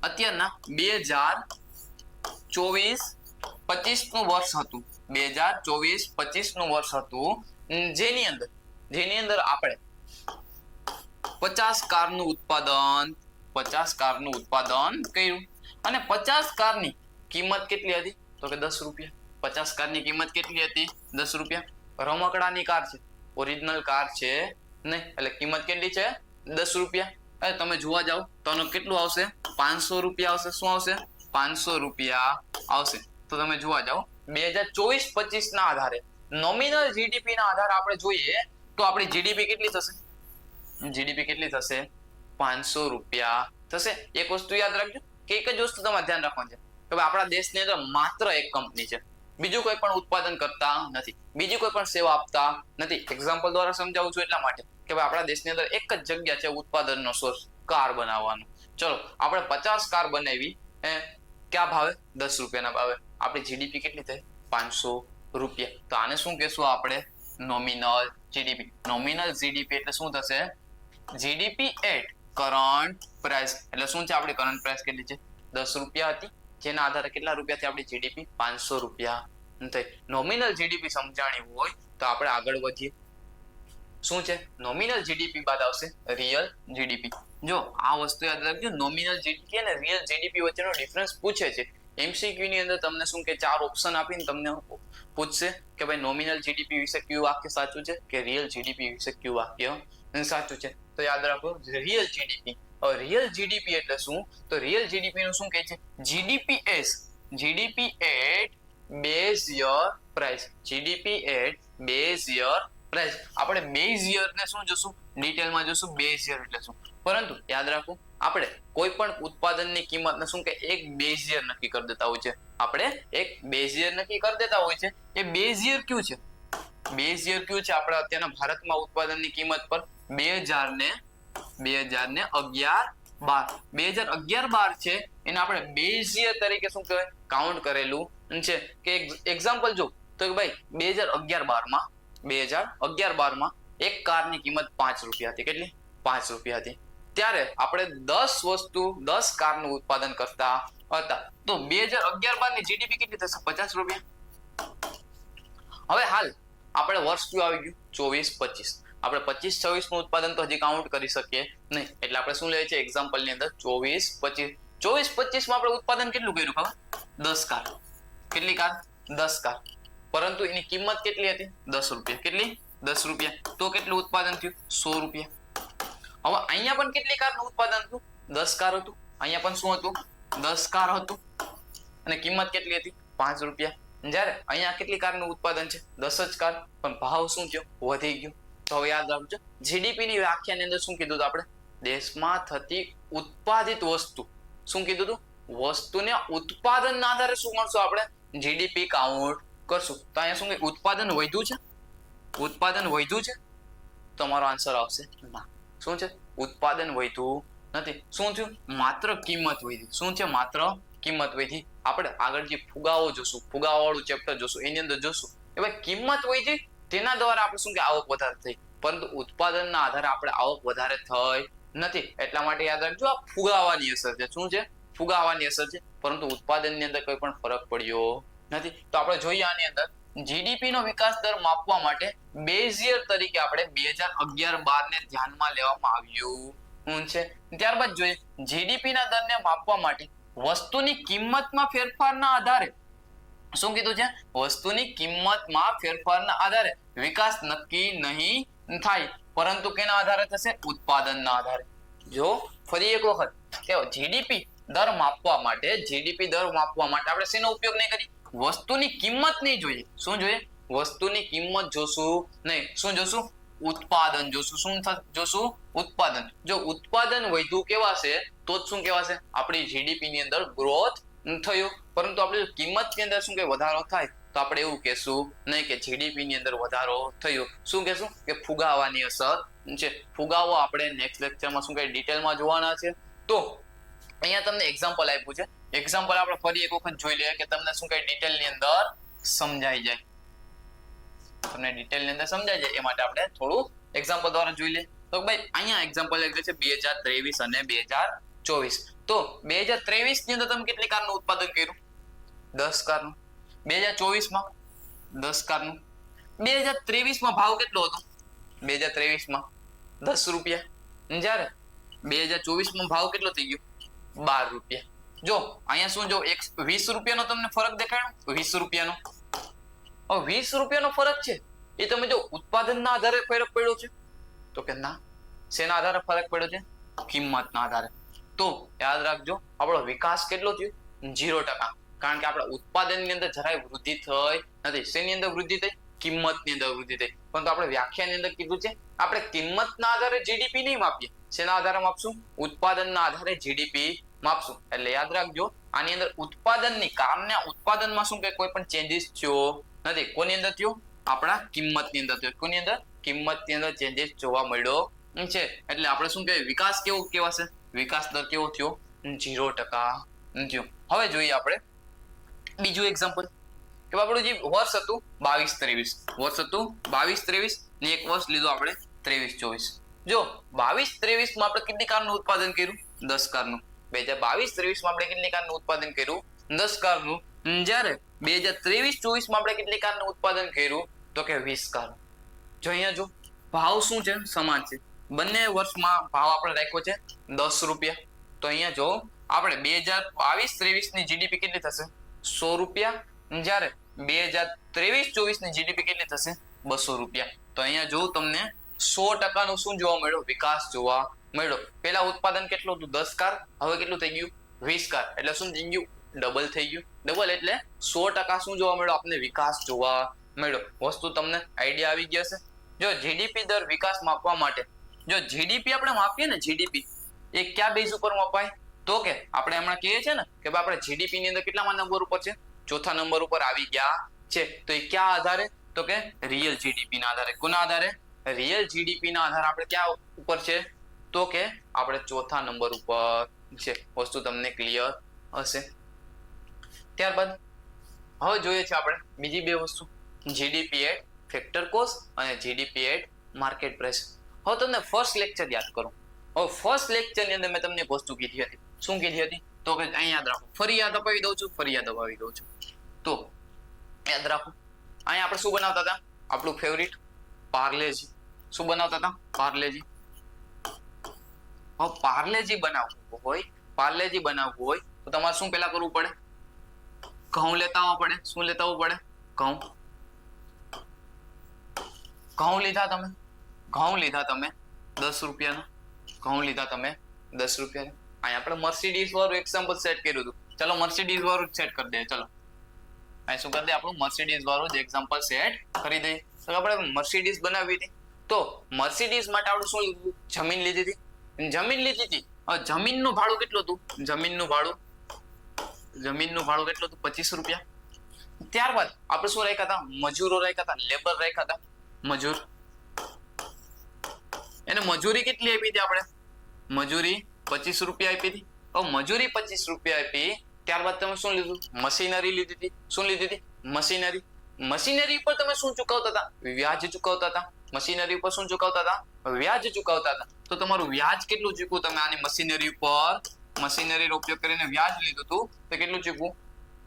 અત્યારના 2024-25 નું વર્ષ હતું. 2024-25 નું વર્ષ હતું, જેની અંદર આપણે 50 કારનું ઉત્પાદન કર્યું અને 50 કારની કિંમત કેટલી હતી? તો કે 10 રૂપિયા. 50 કારની કિંમત કેટલી હતી? 10 રૂપિયા. રમકડાની કાર છે, ઓરિજિનલ કાર છે નહીં, એટલે કિંમત કેટલી છે? 10 રૂપિયા. તમે જોવા જાવ તો કેટલું આવશે? 500 રૂપિયા આવશે. શું આવશે? 500 રૂપિયા આવશે. તો તમે જોવા જાવ 2024-25 ના આધારે, નોમિનલ જીડીપી ના આધારે આપણે જોઈએ તો આપણી જીડીપી કેટલી થશે? જીડીપી કેટલી થશે? 500 રૂપિયા થશે. એક વસ્તુ યાદ રાખજો કે એક જ વસ્તુ તમારે ધ્યાન રાખવાનું છે, કે ભાઈ આપણા દેશની અંદર માત્ર એક કંપની છે, બીજું કોઈ પણ ઉત્પાદન કરતા નથી, બીજી કોઈ પણ સેવા આપતા નથી. એક્ઝામ્પલ દ્વારા સમજાવું છું એટલા માટે કે ભાઈ આપણા દેશની અંદર એક જ જગ્યા છે ઉત્પાદનનો સોર્સ, કાર બનાવવાનો. ચલો આપણે 50 કાર બનાવી, ક્યાં ભાવે? 10 રૂપિયાના ભાવે. આપણી જીડીપી કેટલી થઈ? 500 રૂપિયા. તો આને શું કહેશું આપણે? Nominal GDP. નોમિનલ જીડીપી એટલે શું થશે? GDP at current price. એટલે શું છે? આપણી કરંટ પ્રાઇસ કેટલી છે? 10 રૂપિયા હતી, જેના આધારે કેટલા રૂપિયાથી આપણી જીડીપી? 500 રૂપિયા થઈ. નોમિનલ જીડીપી સમજાણી હોય તો આપણે આગળ વધીએ. શું છે? નોમિનલ જીડીપી બાદ આવશે રિયલ જીડીપી. જો આ વસ્તુ યાદ રાખજો, નોમિનલ જીડીપી અને રિયલ જીડીપી વચ્ચેનો ડિફરન્સ પૂછે છે. એમસીક્યુ ની અંદર તમને શું કે 4 ઓપ્શન આપીને તમને પૂછશે કે ભાઈ નોમિનલ જીડીપી વિશે કયું વાક્ય સાચું છે, કે રિયલ જીડીપી વિશે કયું વાક્ય સાચું છે. તો યાદ રાખો રિયલ જીડીપી. રિયલ જીડીપી એટલે શું? તો રિયલ જીડીપી નું શું કહે છે? GDP as GDP at base year price. GDP at base year price. આપણે બેઝ યર ને શું જોશું? ડિટેલમાં જોશું બેઝ યર એટલે શું. પરંતુ યાદ રાખો આપણે કોઈ પણ ઉત્પાદનની કિંમતને શું કે એક બેઝ યર નક્કી કરી દેતા હોય છે. આપણે એક બેઝ યર નક્કી કરી દેતા હોય છે. એ બેઝ યર કયું છે? બેઝ યર કયું છે? આપણે અત્યારના ભારતમાં ઉત્પાદનની કિંમત પર 2011-12 છે, એને આપણે બેઝ યર તરીકે શું કહેવાય? કાઉન્ટ કરેલું છે. કે એક્ઝામ્પલ જો તો કે ભાઈ 2011-12માં એક કારની કિંમત 5 રૂપિયા હતી. કેટલી? 5 રૂપિયા હતી. ત્યારે આપણે 10 કારનું ઉત્પાદન કરતા હતા. તો 2011-12 ની જીડીપી કેટલી થશે? 50 રૂપિયા. હવે હાલ આપણે વર્ષ કયું આવી ગયું? 24-25. આપણે 25-26 નું ઉત્પાદન તો હજી કાઉન્ટ કરી શકીએ નહીં. એટલે આપણે શું લઈએ છીએ એક્ઝામ્પલ ની અંદર? 24-25. 24-25 માં આપણે ઉત્પાદન કેટલું કર્યું ખબર? 10 કાર. કેટલી કાર? 10 કાર. પરંતુ એની કિંમત કેટલી હતી? 10 રૂપિયા. કેટલી? 10 રૂપિયા. તો કેટલું ઉત્પાદન થયું? 100 રૂપિયા. હવે અહીંયા પણ કેટલી કારનું ઉત્પાદન હતું? 10 કાર હતું. અહીંયા પણ શું હતું? 10 કાર હતું. અને કિંમત કેટલી હતી? 5 રૂપિયા. જ્યારે અહીંયા કેટલી કારનું ઉત્પાદન છે? 10 જ કાર. પણ ભાવ શું થયો? વધી ગયો. તો હવે યાદ રાખજો, જીડીપી ની વ્યાખ્યાની અંદર શું કીધું હતું આપણે? દેશમાં થતી ઉત્પાદિત વસ્તુ. શું કીધું હતું? વસ્તુને ઉત્પાદનના આધારે શું મળશું? આપણે જીડીપી કાઉન્ટ કરશું. તો અહીંયા શું કે ઉત્પાદન વધ્યું છે? ઉત્પાદન વધ્યું છે? તમારો આન્સર આવશે ના. શું છે? ઉત્પાદન વધ્યું નથી. શું થયું? માત્ર કિંમત વધી. શું છે? માત્ર કિંમત વધી. આપણે આગળ જે ફુગાવો જોશું, ફુગાવા વાળું ચેપ્ટર જોશું, એની અંદર જોશું કે ભાઈ કિંમત વધી, તેના દ્વારા આપણે શું કે આવક વધારે થઈ, પરંતુ ઉત્પાદનના આધારે આપણે આવક વધારે થઈ નથી. એટલા માટે યાદ રાખજો આ ફુગાવાની અસર છે. શું છે? ફુગાવાની અસર છે. પરંતુ ઉત્પાદનની અંદર કોઈ પણ ફરક પડ્યો નથી. તો આપણે જોઈએ આની અંદર જીડીપી નો વિકાસ દર માપવા માટે બેઝ યર તરીકે આપણે 2011-12 ને ધ્યાનમાં લેવામાં આવ્યું છે. ત્યારબાદ જોઈએ જીડીપી ના દરને માપવા માટે વસ્તુની કિંમતમાં ફેરફારના આધારે શું કીધું છે? વસ્તુની કિંમતમાં ફેરફારના આધારે વિકાસ નક્કી નહીં થાય, પરંતુ કેના આધારે થશે? ઉત્પાદનના આધારે. જો ફરી એક વખત કે જીડીપી દર માપવા માટે આપણે શેનો ઉપયોગ નહીં કરી? વસ્તુની કિંમત નહીં જોઈએ. શું જોઈએ? વસ્તુની કિંમત જોશું નહીં. શું જોશું? ઉત્પાદન જોશું. શું જોશું? ઉત્પાદન. જો ઉત્પાદન વધ્યું કેવાશે તો જ શું કહેવાશે? આપણી જીડીપી ની અંદર ગ્રોથ થયું. પરંતુ આપણે કિંમતની અંદર શું કે વધારો થાય તો આપણે એવું કહેશું નહીં કે જીડીપી ની અંદર વધારો થયો. શું કહેશું? કે ફુગાવાની અસર છે. ફુગાવો આપણે નેક્સ્ટ લેક્ચરમાં શું કે ડિટેલમાં જોવાના છે. તો અહીંયા તમને એક્ઝામ્પલ આપ્યું છે. એક્ઝામ્પલ આપણે ફરી એક વખત જોઈ લઈએ કે તમને શું કે ડિટેલની અંદર સમજાઈ જાય. તમને ડિટેલની અંદર સમજાઈ જાય એ માટે આપણે થોડું એક્ઝામ્પલ દ્વારા જોઈ લઈએ. તો ભાઈ અહીંયા એક્ઝામ્પલ એટલે છે 2023 અને 2024. તો 2023 ની અંદર તમે કેટલી કારનું ઉત્પાદન કર્યું? 10 કારનું. 2024 માં 10 કારનું. 2023 માં ભાવ કેટલો હતો? 2023 માં 10 રૂપિયા. જ્યારે 2024 માં ભાવ કેટલો થઈ ગયો? 12 રૂપિયા. જો અહીંયા શું, જો 20 રૂપિયાનો તમને ફરક દેખાયો? 20 રૂપિયાનો. હવે 20 રૂપિયાનો ફરક છે એ તમે જો ઉત્પાદનના આધારે ફરક પડ્યો છે તો કે ના. શેના આધારે ફરક પડ્યો છે? કિંમતના આધારે. તો યાદ રાખજો આપણો વિકાસ કેટલો થયો? 0%. કારણ કે આપણા ઉત્પાદનની અંદર જરાય વૃદ્ધિ થઈ નથી. શેની અંદર વૃદ્ધિ થઈ? કિંમતની અંદર વૃદ્ધિ થઈ. પરંતુ આપણે વ્યાખ્યાની અંદર કીધું છે આપણે કિંમતના આધારે જીડીપી નહીં માપીએ. શેના આધારે માપશું? ઉત્પાદનના આધારે જીડીપી માપશું. એટલે યાદ રાખજો આની અંદર ઉત્પાદનની કારના ઉત્પાદનમાં શું કે કોઈ પણ ચેન્જીસ થયો નથી. કોની અંદર થયો? આપણા કિંમતની અંદર થયો. કોની અંદર? કિંમતની અંદર ચેન્જીસ જોવા મળ્યો છે. એટલે આપણે શું કહેવાય? વિકાસ કેવો કહેવાશે? વિકાસ દર કેવો થયો? 0% થયો. હવે જોઈએ આપણે બીજું એક્ઝામ્પલ કે આપણું જે વર્ષ હતું 22-23, વર્ષ હતું 22-23 ને એક વર્ષ લીધું આપણે 23-24. જો 22-23 માં આપણે કેટલી કારનું ઉત્પાદન કર્યું? 10 કારનું. 2022-23 માં આપણે કેટલી કારનું ઉત્પાદન કર્યું? 10 કારનું. જ્યારે 2023-24 માં આપણે કેટલી કારનું ઉત્પાદન કર્યું? તો કે 20 કારનું. જો અહીંયા જો ભાવ શું છે? સમાન છે. બંને વર્ષમાં ભાવ આપણે રાખ્યો છે 10 રૂપિયા. તો અહીંયા જો આપણે 2022-23 ની જીડીપી કેટલી થશે? 100 રૂપિયા. જ્યારે 2023-24 ની જીડીપી કેટલી થશે? 200 રૂપિયા. તો અહીંયા જો તમને 100% નો શું જોવા મળ્યો? વિકાસ જોવા મળ્યો. પેલા ઉત્પાદન કેટલું હતું? 10 કાર. હવે કેટલું થઈ ગયું? 20 કાર. એટલે શું થઈ ગયું? ડબલ થઈ ગયું. ડબલ એટલે 100% શું જોવા મળ્યો? આપણે વિકાસ જોવા મળ્યો. વસ્તુ તમને આઈડિયા આવી ગયા છે. જો જીડીપી દર વિકાસ માપવા માટે જો જીડીપી આપણે માપીએ ને, જીડીપી એ કયા બેઝ ઉપર મપાય? તો કે આપણે હમણાં કહીએ છીએ ને કે આપણે જીડીપી ની અંદર કેટલામાં નંબર ઉપર છે? ચોથા નંબર ઉપર આવી ગયા છે. તો એ ક્યાં આધારે? તો કે રિયલ જીડીપી ના આધારે. કોના આધારે? રિયલ જીડીપી ના આધારે આપણે ક્યાં ઉપર છે? તો કે આપણે ચોથા નંબર ઉપર છે. વસ્તુ તમને ક્લિયર હશે. ત્યારબાદ હવે જોઈએ છે આપણે બીજી બે વસ્તુ, જીડીપી એટ ફેક્ટર કોસ્ટ અને જીડીપી એટ માર્કેટ પ્રાઇસ. હવે તમને ફર્સ્ટ લેક્ચર યાદ કરો. હવે ફર્સ્ટ લેક્ચર ની અંદર મેં તમને એક વસ્તુ કીધી હતી. શું કીધી હતી? તો કે અહીં યાદ રાખો. ફરી યાદ અપાવી દઉં છું. તો યાદ રાખો, અહીંયા આપણે શું બનાવતા હતા? આપણું ફેવરિટ પાર્લેજી. શું બનાવતા હતા? પાર્લેજી. હવે પાર્લેજી બનાવવું હોય તો તમારે શું પેલા કરવું પડે? ઘઉં લેતા આવવા પડે. શું લેતા આવવું પડે? ઘઉં લીધા તમે 10 રૂપિયાના. અહીંયા આપણે મર્સિડીઝ વાળું એક્ઝામ્પલ સેટ કર્યું હતું. ચલો મર્સિડીઝ વાળું સેટ કરી દઈએ. ચલો અહીં શું કરી દે? આપણું મર્સિડીઝ વાળું જ એક્ઝામ્પલ સેટ કરી દઈએ. તો આપણે મર્સિડીઝ બનાવી હતી. તો મર્સિડીઝ માટે આપણે શું લીધું? જમીન લીધી હતી. હવે જમીનનું ભાડું કેટલું હતું? જમીનનું ભાડું કેટલું હતું? 25 રૂપિયા. ત્યારબાદ આપણે શું રાખ્યા હતા? મજૂરો રાખ્યા હતા, લેબર રાખ્યા હતા. મજૂર એને મજૂરી કેટલી આપી હતી? આપણે મજૂરી 25 રૂપિયા આપી હતી. હવે મજૂરી 25 રૂપિયા આપી ત્યારબાદ તમે શું લીધું? મશીનરી લીધી હતી. શું લીધી હતી? મશીનરી ઉપર તમે શું ચૂકવતા હતા? વ્યાજ ચૂકવતા હતા. મશીનરી ઉપર શું ચૂકવતા હતા? વ્યાજ ચૂકવતા હતા. તો તમારું વ્યાજ કેટલું ચૂકવું? તમે આની મશીનરી ઉપર મશીનરીનો ઉપયોગ કરીને વ્યાજ લીધું હતું તો કેટલું ચૂકવું?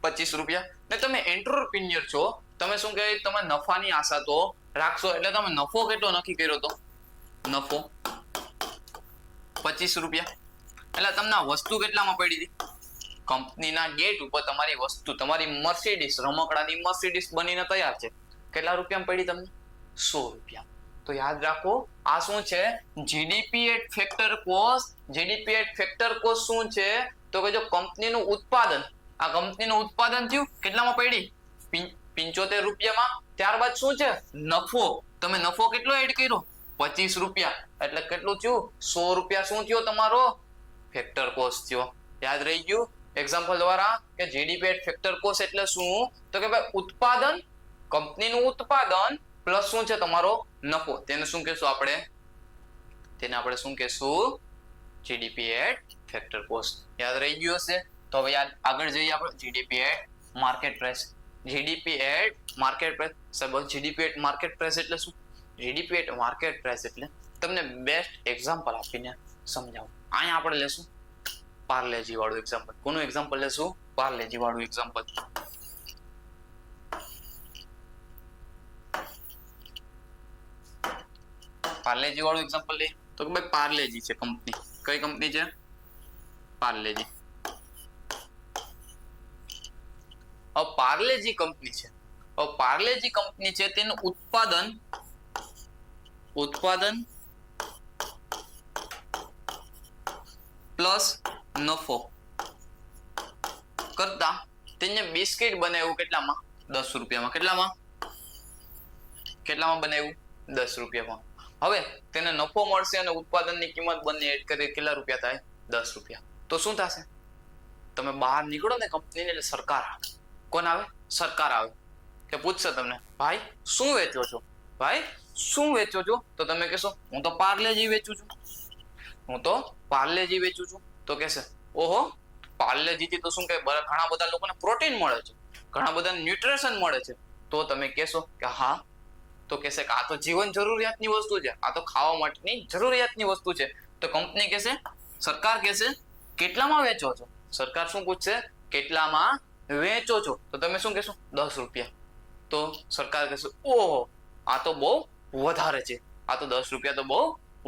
25 રૂપિયા. ને તમે એન્ટરપ્રિન્યોર છો, તમે શું કહેવાય? તમે નફાની આશા તો રાખશો. એટલે તમે નફો કેટલો નક્કી કર્યો હતો? નફો 25 રૂપિયા. એટલે તમને આ વસ્તુ કેટલામાં પડી હતી? કંપનીના ગેટ ઉપર તમારી વસ્તુ, તમારી મર્સિડીઝ, રમકડાની મર્સિડીઝ બનીને તૈયાર છે. કેટલા રૂપિયામાં પડી તમને? 100 રૂપિયા. તો યાદ રાખો આ શું છે? GDP at factor cost. GDP at factor cost શું છે? તો કે જો કંપનીનું ઉત્પાદન, આ કંપનીનું ઉત્પાદન થયું કેટલામાં પડી? 75 રૂપિયામાં. ત્યારબાદ શું છે? નફો. તમે નફો કેટલો એડ કર્યો? 25 રૂપિયા. એટલે કેટલું થયું? 100 રૂપિયા. શું થયો તમારો? ફેક્ટર કોસ્ટ થયો. યાદ રહી ગયું એક્ઝામ્પલ દ્વારા કે જીડીપી એટ ફેક્ટર કોસ્ટ એટલે શું? તો કે ભાઈ ઉત્પાદન, કંપનીનું ઉત્પાદન પ્લસ શું છે? તમારો નફો. તેને શું કહેશું આપણે? તેને આપણે શું કહેશું? GDP at factor cost. યાદ રહી ગયું હશે. તો હવે યાદ આગળ જઈએ આપણે GDP at market price. GDP at market price. સાહેબ જીડીપી એટ માર્કેટ પ્રાઇસ એટલે શું? જીડીપી એટ માર્કેટ પ્રાઇસ એટલે તમને બેસ્ટ એક્ઝામ્પલ આપીને સમજાવું. અહીંયા આપણે લેશું પાર્લેજી વાળું એક્ઝામ્પલ. કોનું એક્ઝામ્પલ લેશું? પાર્લેજી વાળું એક્ઝામ્પલ. પાર્લેજી વાળું એક્ઝામ્પલ લે તો કે ભાઈ પાર્લેજી છે કંપની. કઈ કંપની છે? પાર્લેજી. હવે પાર્લેજી કંપની છે. હવે પાર્લેજી કંપની છે તેનું ઉત્પાદન પ્લસ નફો કરતા તેને બિસ્કિટ બનાવ્યું કેટલામાં? 10 રૂપિયામાં. કેટલામાં બનાવ્યું? 10 રૂપિયામાં. હવે તેને નફો મળશે અને ઉત્પાદનની કિંમત બંને એડ કરી કેટલા રૂપિયા થાય? 10 રૂપિયા. તો શું થશે? તમે બહાર નીકળો ને કંપનીની એટલે સરકાર આવે. કોણ આવે? સરકાર આવે. કે પૂછશે તમને, ભાઈ શું વેચો છો? ભાઈ શું વેચો છો? તો તમે કહેશો હું તો પાર્લેજી વેચું છું, હું તો પાર્લેજી વેચું છું. તો કહેશે ઓહો, પાર્લેજીથી તો શું કે ઘણા બધા લોકોને પ્રોટીન મળે છે, ઘણા બધા ન્યુટ્રિશન મળે છે. તો તમે કહેશો કે હા. તો કહેશે કે આ તો જીવન જરૂરિયાતની વસ્તુ છે, આ તો ખાવા માટેની જરૂરિયાતની વસ્તુ છે. તો કંપની કહેશે, સરકાર કહેશે કેટલામાં વેચો છો? સરકાર શું પૂછશે? કેટલામાં વેચો છો? તો તમે શું કહેશો? 10 રૂપિયા. તો સરકાર કહેશે ઓહો, આ તો બહુ વધારે છે, આ તો 10 રૂપિયા તો બહુ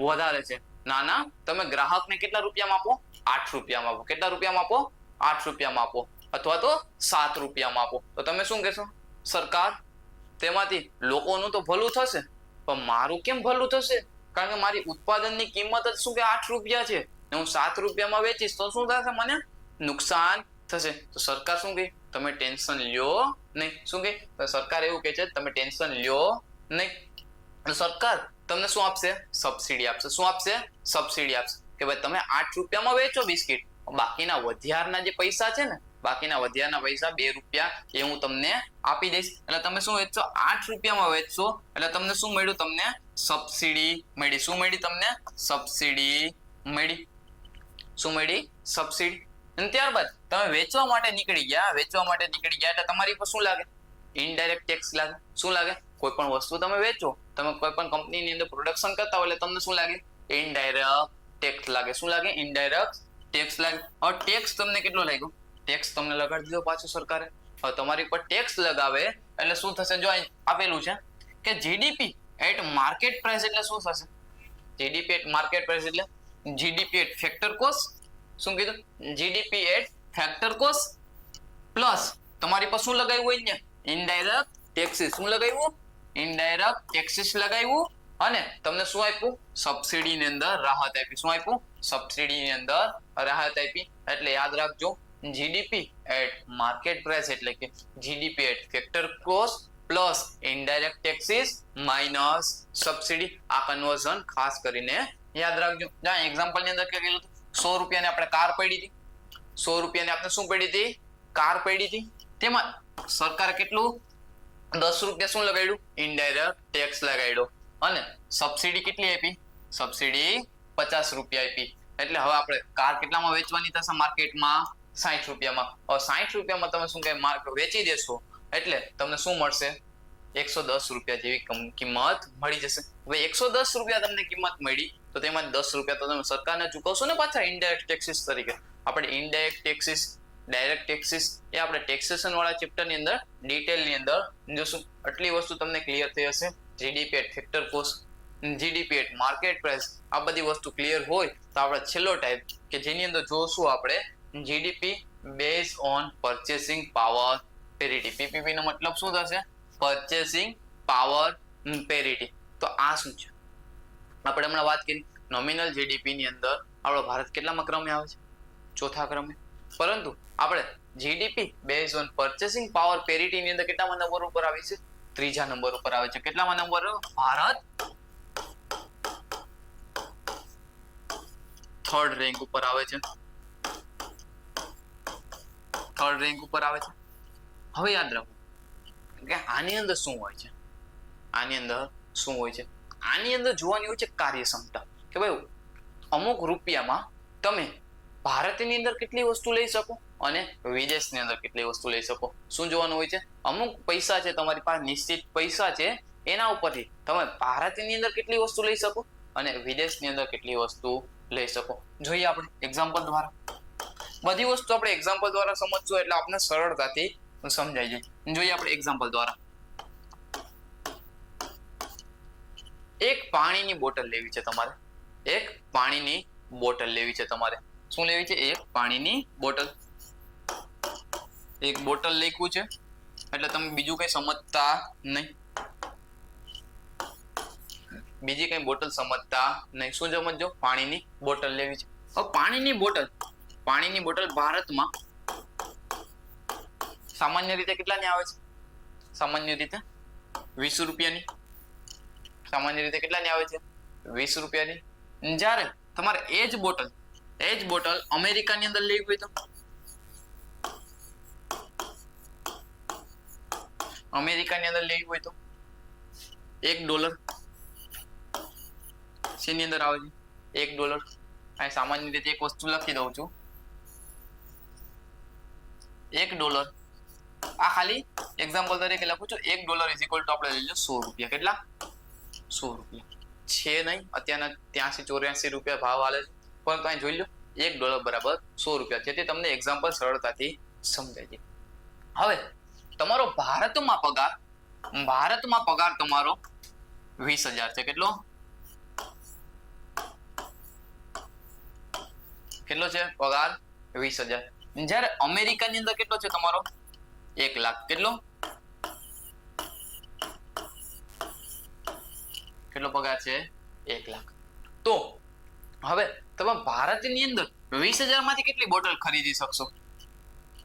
વધારે છે. ના ના, તમે ગ્રાહકને કેટલા રૂપિયામાં આપો? 8 રૂપિયામાં આપો. કેટલા રૂપિયામાં આપો? 8 રૂપિયામાં આપો, અથવા તો 7 રૂપિયામાં આપો. તો તમે શું કહેશો? સરકાર, તેમાંથી લોકોનું તો ભલું થશે, પણ મારું કેમ ભલું થશે? કારણ કે મારી ઉત્પાદનની કિંમત જ શું કે 8 રૂપિયા છે, હું 7 રૂપિયામાં વેચીશ તો શું થશે? મને નુકસાન થશે. તો સરકાર શું કહે? તમે ટેન્શન લ્યો નહીં. શું કહે? તો સરકાર એવું કહે છે તમે ટેન્શન લ્યો નહીં. સરકાર તમને શું આપશે? સબસિડી આપશે. શું આપશે? સબસિડી આપશે. કે ભાઈ તમે 8 રૂપિયામાં વેચો બિસ્કિટ, બાકીના વધ્યારના જે પૈસા છે ને, બાકીના વધ્યારના પૈસા 2 રૂપિયા એ હું તમને આપી દઈશ. એટલે તમે શું વેચશો? 8 રૂપિયામાં વેચશો એટલે તમને શું મળ્યું? તમને સબસિડી મળી. શું મળી? તમને સબસિડી મળી. શું મળી? સબસિડી. અને ત્યારબાદ તમે વેચવા માટે નીકળી ગયા, વેચવા માટે નીકળી ગયા એટલે તમારી પર શું લાગે? ઇનડાયરેક્ટ ટેક્સ લાગે. શું લાગે? કોઈ પણ વસ્તુ તમે વેચો, તમે કોઈ પણ કંપનીની અંદર પ્રોડક્શન કરતા હોય એટલે તમને શું લાગે? ઇનડાયરેક્ટ ટેક્સ લાગે. શું લાગે? ઇનડાયરેક્ટ ટેક્સ લાગે. હવે ટેક્સ તમને કેટલો લાગ્યો? ટેક્સ તમને લગાડી દીધો પાછો સરકારે. હવે તમારી પર ટેક્સ લગાવે એટલે શું થશે? જો અહીં આપેલું છે કે જીડીપી એટ માર્કેટ પ્રાઇસ એટલે શું થશે? જીડીપી એટ માર્કેટ પ્રાઇસ એટલે જીડીપી એટ ફેક્ટર કોસ્ટ. શું કીધું? GDP at factor cost plus તમારી પર શું લગાવ્યું હોય ને? Indirect taxes. શું લગાવ્યું? ઇનડાયરેક્ટ ટેક્સીસ લગાવ્યું. અને તમને શું આપ્યું? સબસિડી ની અંદર રાહત આપી. શું આપ્યું? સબસિડી ની અંદર રાહત આપી. એટલે યાદ રાખજો, જીડીપી એટ માર્કેટ પ્રાઇસ એટલે કે GDP at factor cost plus indirect taxes minus subsidy. આ કન્વર્ઝન ખાસ કરીને યાદ રાખજો. જ્યાં એક્ઝામ્પલ ની અંદર કે કીધું 100 રૂપિયાની આપણે કાર પડી હતી, 100 રૂપિયાની આપણે શું પડી હતી? કાર પડી હતી. તેમાં સરકારે કેટલું? 10 રૂપિયા શું લગાડ્યું? Indirect tax લગાડ્યો. અને સબસિડી કેટલી આપી? સબસિડી 50 રૂપિયા આપી. એટલે હવે આપણે કાર કેટલામાં વેચવાની થશે? માર્કેટમાં 60 રૂપિયામાં. હવે 60 રૂપિયામાં તમે શું કહે વેચી દેશો એટલે તમને શું મળશે? 110 રૂપિયા જેવી કિંમત મળી જશે. હવે 110 રૂપિયા તમને કિંમત મળી તો તેમાં 10 રૂપિયા તો તમે સરકારને ચૂકવશો ને પાછા ઇનડાયરેક્ટ ટેક્સીસ તરીકે. આપણે ઇનડાયરેક્ટ ટેક્સીસ, ડાયરેક્ટ ટેક્સીસ એ આપણે ટેક્સેશન વાળા ચેપ્ટર ની અંદર ડિટેલની અંદર જોશું. આટલી વસ્તુ તમને ક્લિયર થઈ હશે. GDP at factor cost, GDP at market price, આ બધી વસ્તુ ક્લિયર હોય તો આપણે છેલ્લો ટાઈપ કે જેની અંદર જોશું આપણે GDP base on purchasing power parity. PPP નો મતલબ શું થશે? Purchasing power parity. તો આ શું છે? આપણે હમણાં વાત કરી નોમિનલ જીડીપી ની અંદર આપણો ભારત કેટલામાં ક્રમે આવે છે? ચોથા ક્રમે. પરંતુ આપણે GDP base on purchasing power parity ની અંદર કેટલામાં નંબર ઉપર આવી છે? ત્રીજા નંબર ઉપર આવે છે. કેટલામાં નંબર? ભારત થર્ડ રેન્ક ઉપર આવે છે. થર્ડ રેન્ક ઉપર આવે છે. હવે યાદ રાખો કે આની અંદર શું હોય છે? આની અંદર શું હોય છે? આની અંદર જોવાની હોય છે કાર્યક્ષમતા. કે ભાઈ અમુક રૂપિયામાં તમે ભારતની અંદર કેટલી વસ્તુ લઈ શકો અને વિદેશની અંદર કેટલી વસ્તુ લઈ શકો. શું જોવાનું હોય છે? અમુક પૈસા છે તમારી પાસે, નિશ્ચિત પૈસા છે, એના ઉપરથી તમે ભારતની અંદર કેટલી વસ્તુ લઈ શકો અને વિદેશની અંદર કેટલી વસ્તુ લઈ શકો. જોઈએ આપણે એક્ઝામ્પલ દ્વારા. બધી વસ્તુ આપણે એક્ઝામ્પલ દ્વારા સમજશું એટલે આપણે સરળતાથી સમજાઈ જાય. જોઈએ આપણે એક્ઝામ્પલ દ્વારા. એક પાણીની બોટલ લેવી છે તમારે. એક પાણીની બોટલ લેવી છે તમારે. શું લેવી છે? એક પાણીની બોટલ. એક બોટલ લખ્યું છે એટલે તમે બીજું કઈ સમજતા નહીં. બીજી કઈ બોટલ સમજતા નહીં. શું સમજો? પાણીની બોટલ લેવી છે. હવે પાણીની બોટલ ભારતમાં સામાન્ય રીતે કેટલાની આવે છે? સામાન્ય રીતે 20 રૂપિયાની. સામાન્ય રીતે કેટલાની આવે છે? 20 રૂપિયાની. જ્યારે તમારે એ જ બોટલ અમેરિકાની અંદર લેવી હોય તો અમેરિકાની અંદર લેવી હોય તો $1 શેની અંદર આવે છે $1. અહીં સામાન્ય રીતે એક વસ્તુ લખી દઉં છું $1. આ ખાલી એક્ઝામ્પલ તરીકે લખું છું $1 ઇઝ ઇક્વલ ટુ આપણે લઈ લો 100 રૂપિયા. કેટલા? 100 રૂપિયા છે નહીં અત્યારના 83-84 રૂપિયા ભાવ હાલે છે, પરંતુ અહીં જોઈ લો $1 બરાબર 100 રૂપિયા, જેથી તમને એક્ઝામ્પલ સરળતાથી સમજાય છે. હવે તમારો ભારતમાં પગાર તમારો 20,000 છે. કેટલો છે પગાર? 20,000. જ્યારે અમેરિકાની અંદર કેટલો છે તમારો? 1 લાખ. કેટલો પગાર છે? 1 લાખ. તો હવે તમે ભારતની અંદર 20,000 માંથી કેટલી બોટલ ખરીદી શકશો?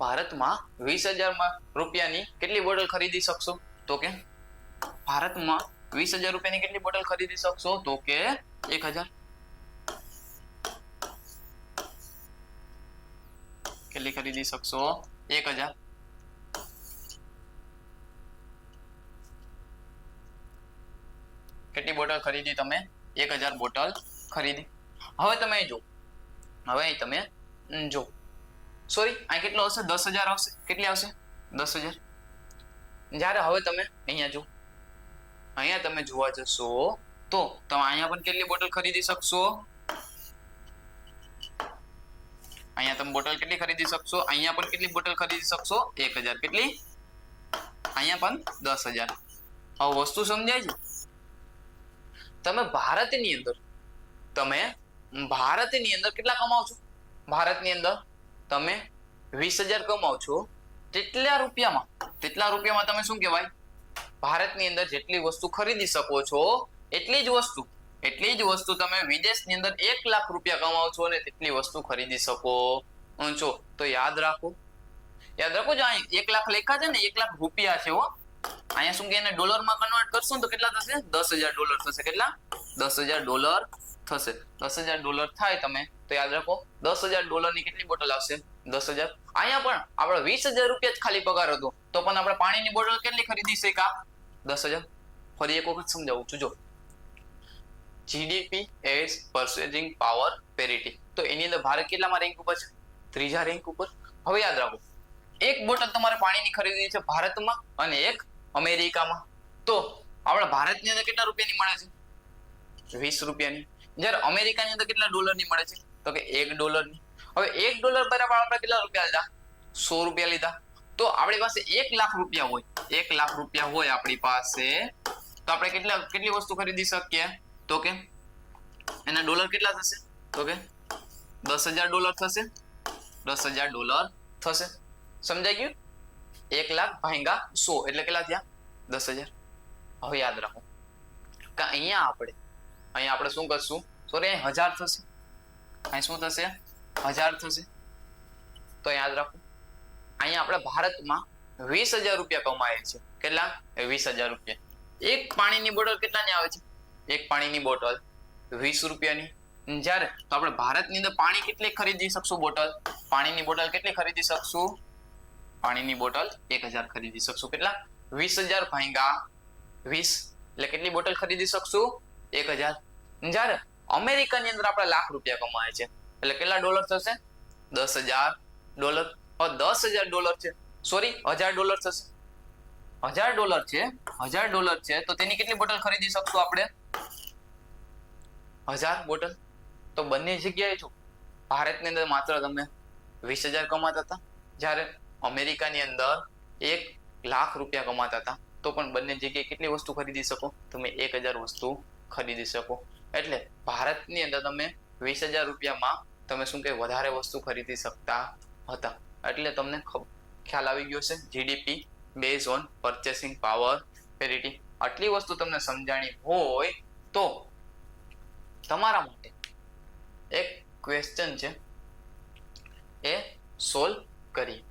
ભારતમાં 20,000 રૂપિયાની કેટલી બોટલ ખરીદી શકશો? તો કે ભારતમાં 20,000 રૂપિયાની કેટલી બોટલ ખરીદી શકશો? તો કે 1,000. કેટલી ખરીદી શકશો? 1,000. કેટલી બોટલ ખરીદી તમે? 1,000 બોટલ ખરીદી. હવે તમે જો સોરી આ કેટલો હશે? 10,000 આવશે. કેટલી આવશે? 10,000. જ્યારે હવે તમે અહીંયા તમે જોવા જશો તો તમે અહીંયા પણ કેટલી બોટલ ખરીદી શકશો? અહીંયા તમે બોટલ કેટલી ખરીદી શકશો? અહીંયા પણ કેટલી બોટલ ખરીદી શકશો? 1,000. કેટલી? અહીંયા પણ 10,000. હવે વસ્તુ સમજાય છે? તમે ભારતની અંદર કેટલા કમાવ છો? ભારતની અંદર તમે 20,000 કમાવ છો. તેટલા રૂપિયામાં તમે શું કહેવાય? ભારતની અંદર જેટલી વસ્તુ ખરીદી શકો છો એટલી જ વસ્તુ તમે વિદેશની અંદર 1 લાખ રૂપિયા કમાવ છો અને તેટલી વસ્તુ ખરીદી શકો છો. તો યાદ રાખો જો અહીં 1 લાખ લેખા છે ને, 1 લાખ રૂપિયા છે. અહીંયા શું કે એને ડોલરમાં કન્વર્ટ કરશો તો કેટલા થશે? $10,000 થશે. કેટલા? $10,000 થશે. $10,000 થાય તમે તો યાદ રાખો $10,000 ની કેટલી બોટલ આવશે? 10,000. અહીંયા પણ આપણે 20,000 રૂપિયા જ ખાલી પગાર હતો તો પણ આપણે પાણીની બોટલ કેટલી ખરીદી શક્યા? 10,000. ફરી એક વખત સમજાવું છું. જો GDP as purchasing power parity, તો એની અંદર ભારત કેટલામાં રેન્ક ઉપર છે? 3જા રેન્ક ઉપર. હવે યાદ રાખો એક બોટલ તમારે પાણીની ખરીદી છે ભારતમાં અને એક અમેરિકામાં. તો આપણા ભારતની અંદર કેટલા રૂપિયાની મળે છે? 20 રૂપિયાની. જ્યારે અમેરિકાની અંદર કેટલા ડોલરની મળે છે? તો કે $1. હવે $1 બરાબર આપણે કેટલા રૂપિયા લીધા? 100 રૂપિયા લીધા. તો આપણી પાસે 1 લાખ રૂપિયા હોય, 1 લાખ રૂપિયા હોય આપણી પાસે, તો આપણે કેટલી વસ્તુ ખરીદી શકીએ? તો કે એના ડોલર કેટલા થશે? તો કે $10,000 થશે. $10,000 થશે. સમજાઈ ગયું? 1 લાખ ભાગ્યા 100 એટલે કેટલા થયા? 10,000. હવે યાદ રાખો કે અહીંયા આપણે શું કરશું? સોરી અહીં 1000 થશે. અહીં શું થશે? 1000 થશે. તો યાદ રાખો અહીંયા આપણે ભારતમાં 20,000 રૂપિયા કમાય છે. કેટલા? 20,000 રૂપિયા. એક પાણીની બોટલ કેટલાની આવે છે? એક પાણીની બોટલ 20 રૂપિયાની. જ્યારે તો આપણે ભારતની અંદર પાણી કેટલી ખરીદી શકશું? પાણીની બોટલ કેટલી ખરીદી શકશું? પાણીની બોટલ 1,000 ખરીદી શકશું. કેટલા? 20,000 ભાગ્યા 20 એટલે કેટલી બોટલ ખરીદી શકશું? 1,000. જ્યારે અમેરિકાની અંદર આપણે લાખ રૂપિયા કમાય છે એટલે કેટલા ડોલર થશે? $10,000. $10,000 છે, સોરી $1,000 થશે. $1,000 છે તો તેની કેટલી બોટલ ખરીદી શકશું આપણે? 1000 બોટલ. તો બંને જગ્યાએ જો ભારતની અંદર માત્ર તમે 20,000 કમાતા હતા, જ્યારે અમેરિકાની અંદર 1 લાખ રૂપિયા કમાતા હતા, તો પણ બંને જગ્યાએ કેટલી વસ્તુ ખરીદી શકો? તમે 1,000 વસ્તુ ખરીદી શકો. એટલે ભારતની અંદર તમે 20,000 રૂપિયામાં તમે શું કે વધારે વસ્તુ ખરીદી શકતા હતા. એટલે તમને ખ્યાલ આવી ગયો છે GDP base on purchasing power parity. આટલી વસ્તુ તમને સમજાણી હોય તો તમારા માટે એક ક્વેશ્ચન છે, એ સોલ્વ કરીએ.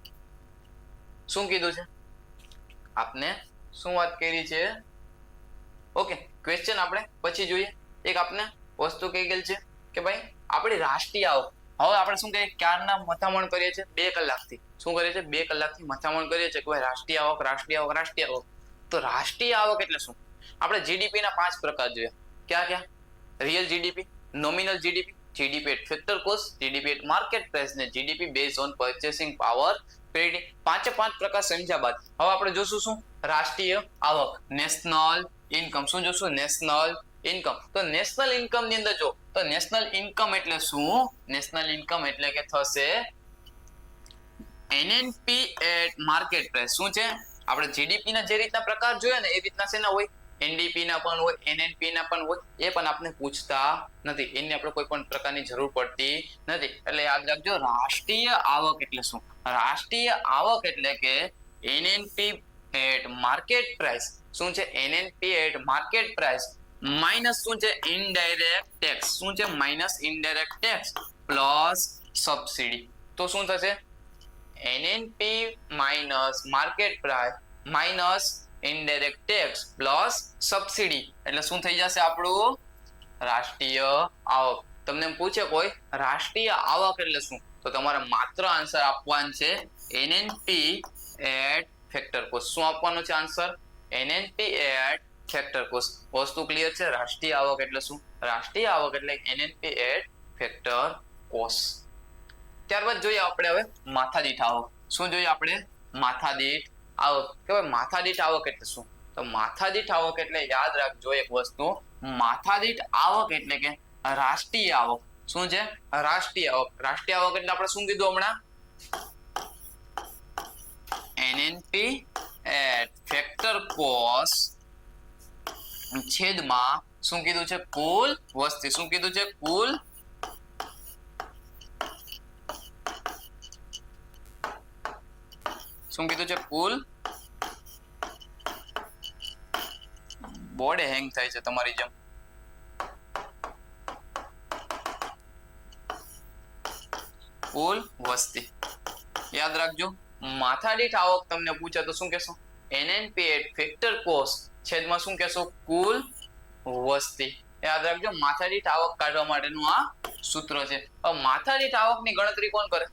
શું કીધું છે આપને? શું વાત કરી છે? ઓકે, ક્વેશ્ચન આપણે પછી જોઈએ. એક આપને વસ્તુ કહી ગયેલ છે કે ભાઈ આપણી રાષ્ટ્રીય આવક, હવે આપણે શું કહીએ ક્યારના મથામણ કરીએ છીએ 2 કલાકથી. શું કરીએ છીએ? 2 કલાકથી મથામણ કરીએ છીએ કે ભાઈ રાષ્ટ્રીય આવક. તો રાષ્ટ્રીય આવક એટલે શું? આપણે જીડીપી ના 5 પ્રકાર જોયા. ક્યાં ક્યાં? Real GDP, nominal GDP, GDP at factor cost, GDP at market price ને GDP base on purchasing power parity. 5 પ્રકાર સમજ્યા બાદ હવે આપણે જોશું શું? રાષ્ટ્રીય આવક, નેશનલ ઇન્કમ. શું જોશું? National income. તો નેશનલ ઇન્કમ ની અંદર જો તો નેશનલ ઇન્કમ એટલે શું? નેશનલ ઇન્કમ એટલે કે થશે એનએનપી એટ માર્કેટ પ્રાઇસ. શું છે? આપણે જીડીપી ના જે રીતના પ્રકાર જોયા ને એ રીતના શેના હોય? એનડીપી ના પણ હોય, એનએનપી ના પણ હોય. એ પણ આપણે પૂછતા નથી, એની આપણે કોઈ પણ પ્રકારની જરૂર પડતી નથી. એટલે યાદ રાખજો, રાષ્ટ્રીય આવક એટલે શું? રાષ્ટ્રીય આવક એટલે કે એનએનપી એટ માર્કેટ પ્રાઇસ. શું છે? NNP at market price minus શું છે? Indirect tax. શું છે? Minus indirect tax plus subsidy. તો શું થશે? NNP minus market price minus indirect tax plus subsidy એટલે શું થઈ જશે આપણું? રાષ્ટ્રીય આવક. તમને પૂછે કોઈ રાષ્ટ્રીય આવક એટલે શું, તો તમારે માત્ર આન્સર આપવાનો છે એનએનપી એટ ફેક્ટર કોસ્ટ. શું આપવાનો છે answer? NNP at factor cost. વસ્તુ ક્લિયર છે? રાષ્ટ્રીય આવક એટલે શું? રાષ્ટ્રીય આવક એટલે એનએનપી એટ ફેક્ટર કોસ્ટ. ત્યારબાદ જોઈએ આપણે હવે માથાદીઠ આવક. શું જોઈએ આપણે? માથાદીઠ આવક. કે ભાઈ માથાદીઠ આવક એટલે શું? તો માથાદીઠ આવક એટલે યાદ રાખજો એક વસ્તુ, માથાદીઠ આવક એટલે કે રાષ્ટ્રીય આવક. શું છે? રાષ્ટ્રીય આવક. રાષ્ટ્રીય આવક એટલે આપણે શું કીધું હમણાં? એનએનપી એટ ફેક્ટર કોસ્ટ છેદમાં શું કીધું છે? કુલ વસ્તી. શું કીધું છે? કુલ શું કીધું છે? કુલ. બોર્ડે હેંગ થાય છે તમારી જેમ. કુલ વસ્તી. યાદ રાખજો, માથાદીઠ આવક તમને પૂછે તો શું કહેશો? એનએનપી એટ ફેક્ટર કોસ્ટ છેદમાં શું કહેશો? કુલ વસ્તી. યાદ રાખજો, માથાદીઠ આવક કાઢવા માટેનું આ સૂત્ર છે. હવે માથાદીઠ આવકની ગણતરી કોણ કરે?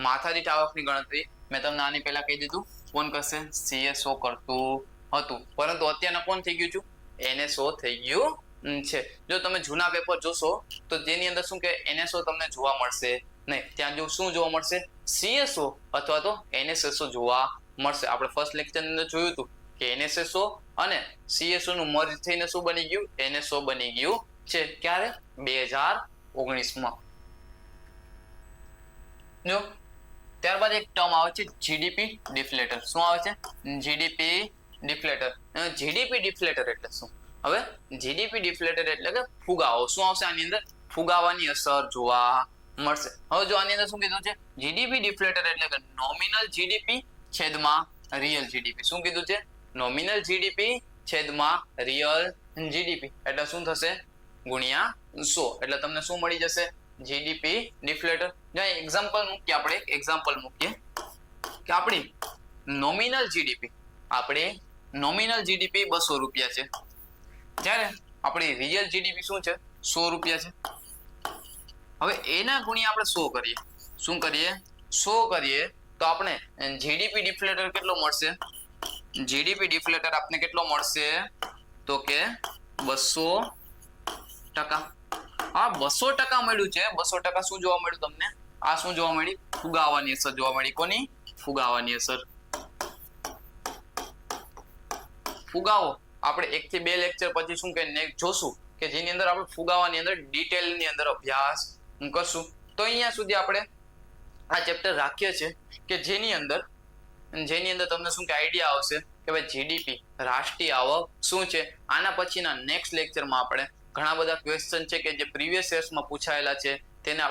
માથાદીઠ આવકની ગણતરી મેં તમને આની પહેલા કહી દીધું કોણ કરશે? સીએસઓ કરતું હતું, પરંતુ અત્યારના કોણ થઈ ગયું છું? એનએસઓ થઈ ગયું છે. જો તમે જૂના પેપર જોશો તો જેની અંદર શું કે એનએસઓ તમને જોવા મળશે નહીં. ત્યાં જો શું જોવા મળશે? સીએસઓ અથવા તો એનએસએસઓ જોવા મળશે. આપણે ફર્સ્ટ લેક્ચર ની અંદર જોયું હતું કે એનએસએસઓ અને સીએસઓ નું મર્જ થઈને શું બની ગયું? એનએસઓ બની ગયું છે. ક્યારે? 2019 જો ત્યારબાદ એક ટર્મ આવે છે જીડીપી ડિફ્લેટર. શું આવે છે? જીડીપી ડિફ્લેટર. જીડીપી ડિફ્લેટર એટલે શું? હવે જીડીપી ડિફ્લેટર એટલે કે ફુગાવો. શું આવશે આની અંદર? ફુગાવાની અસર જોવા મળશે. હવે જો આની અંદર શું કીધું છે? જીડીપી ડિફ્લેટર એટલે કે નોમિનલ જીડીપી છેદમાં રિયલ જીડીપી. શું કીધું છે? નોમિનલ જીડીપી છેદમાં રિયલ જીડીપી એટલે શું થશે? ગુણ્યા 100 એટલે તમને શું મળી જશે? જીડીપી ડિફ્લેટર. જો એક્ઝામ્પલ મૂકીએ, આપણે એક્ઝામ્પલ મૂકીએ કે આપણી નોમિનલ જીડીપી 200 રૂપિયા છે, જ્યારે આપણી રિયલ જીડીપી શું છે? 100 રૂપિયા છે. હવે એના ગુણ્યા આપણે 100 કરીએ. શું કરીએ? 100 કરીએ તો આપણે જીડીપી ડિફ્લેટર કેટલો મળશે? જીડીપી ડિફ્લેટર આપને કેટલો મળશે? તો કે 200%. હા 200% મળ્યું છે. 200% શું જોવા મળ્યું તમને? આ શું જોવા મળી? ફુગાવાની અસર જોવા મળી. કોની? ફુગાવાની અસર. ફુગાવો આપણે 1 થી 2 લેક્ચર પછી શું કે જોશું કે જેની અંદર આપણે ફુગાવાની અંદર ડિટેલ ની અંદર અભ્યાસ કરશું. તો અહીંયા સુધી આપણે આ ચેપ્ટર રાખીએ છીએ કે જેની અંદર તમને શું કે આઈડિયા આવશે કે ભાઈ જીડીપી રાષ્ટ્રીય આવક શું છે. આના પછીના નેક્સ્ટ લેક્ચરમાં આપણે ઘણા બધા ક્વેશ્ચન છે કે જે પ્રીવિયસ યર્સમાં પૂછાયેલા છે તેને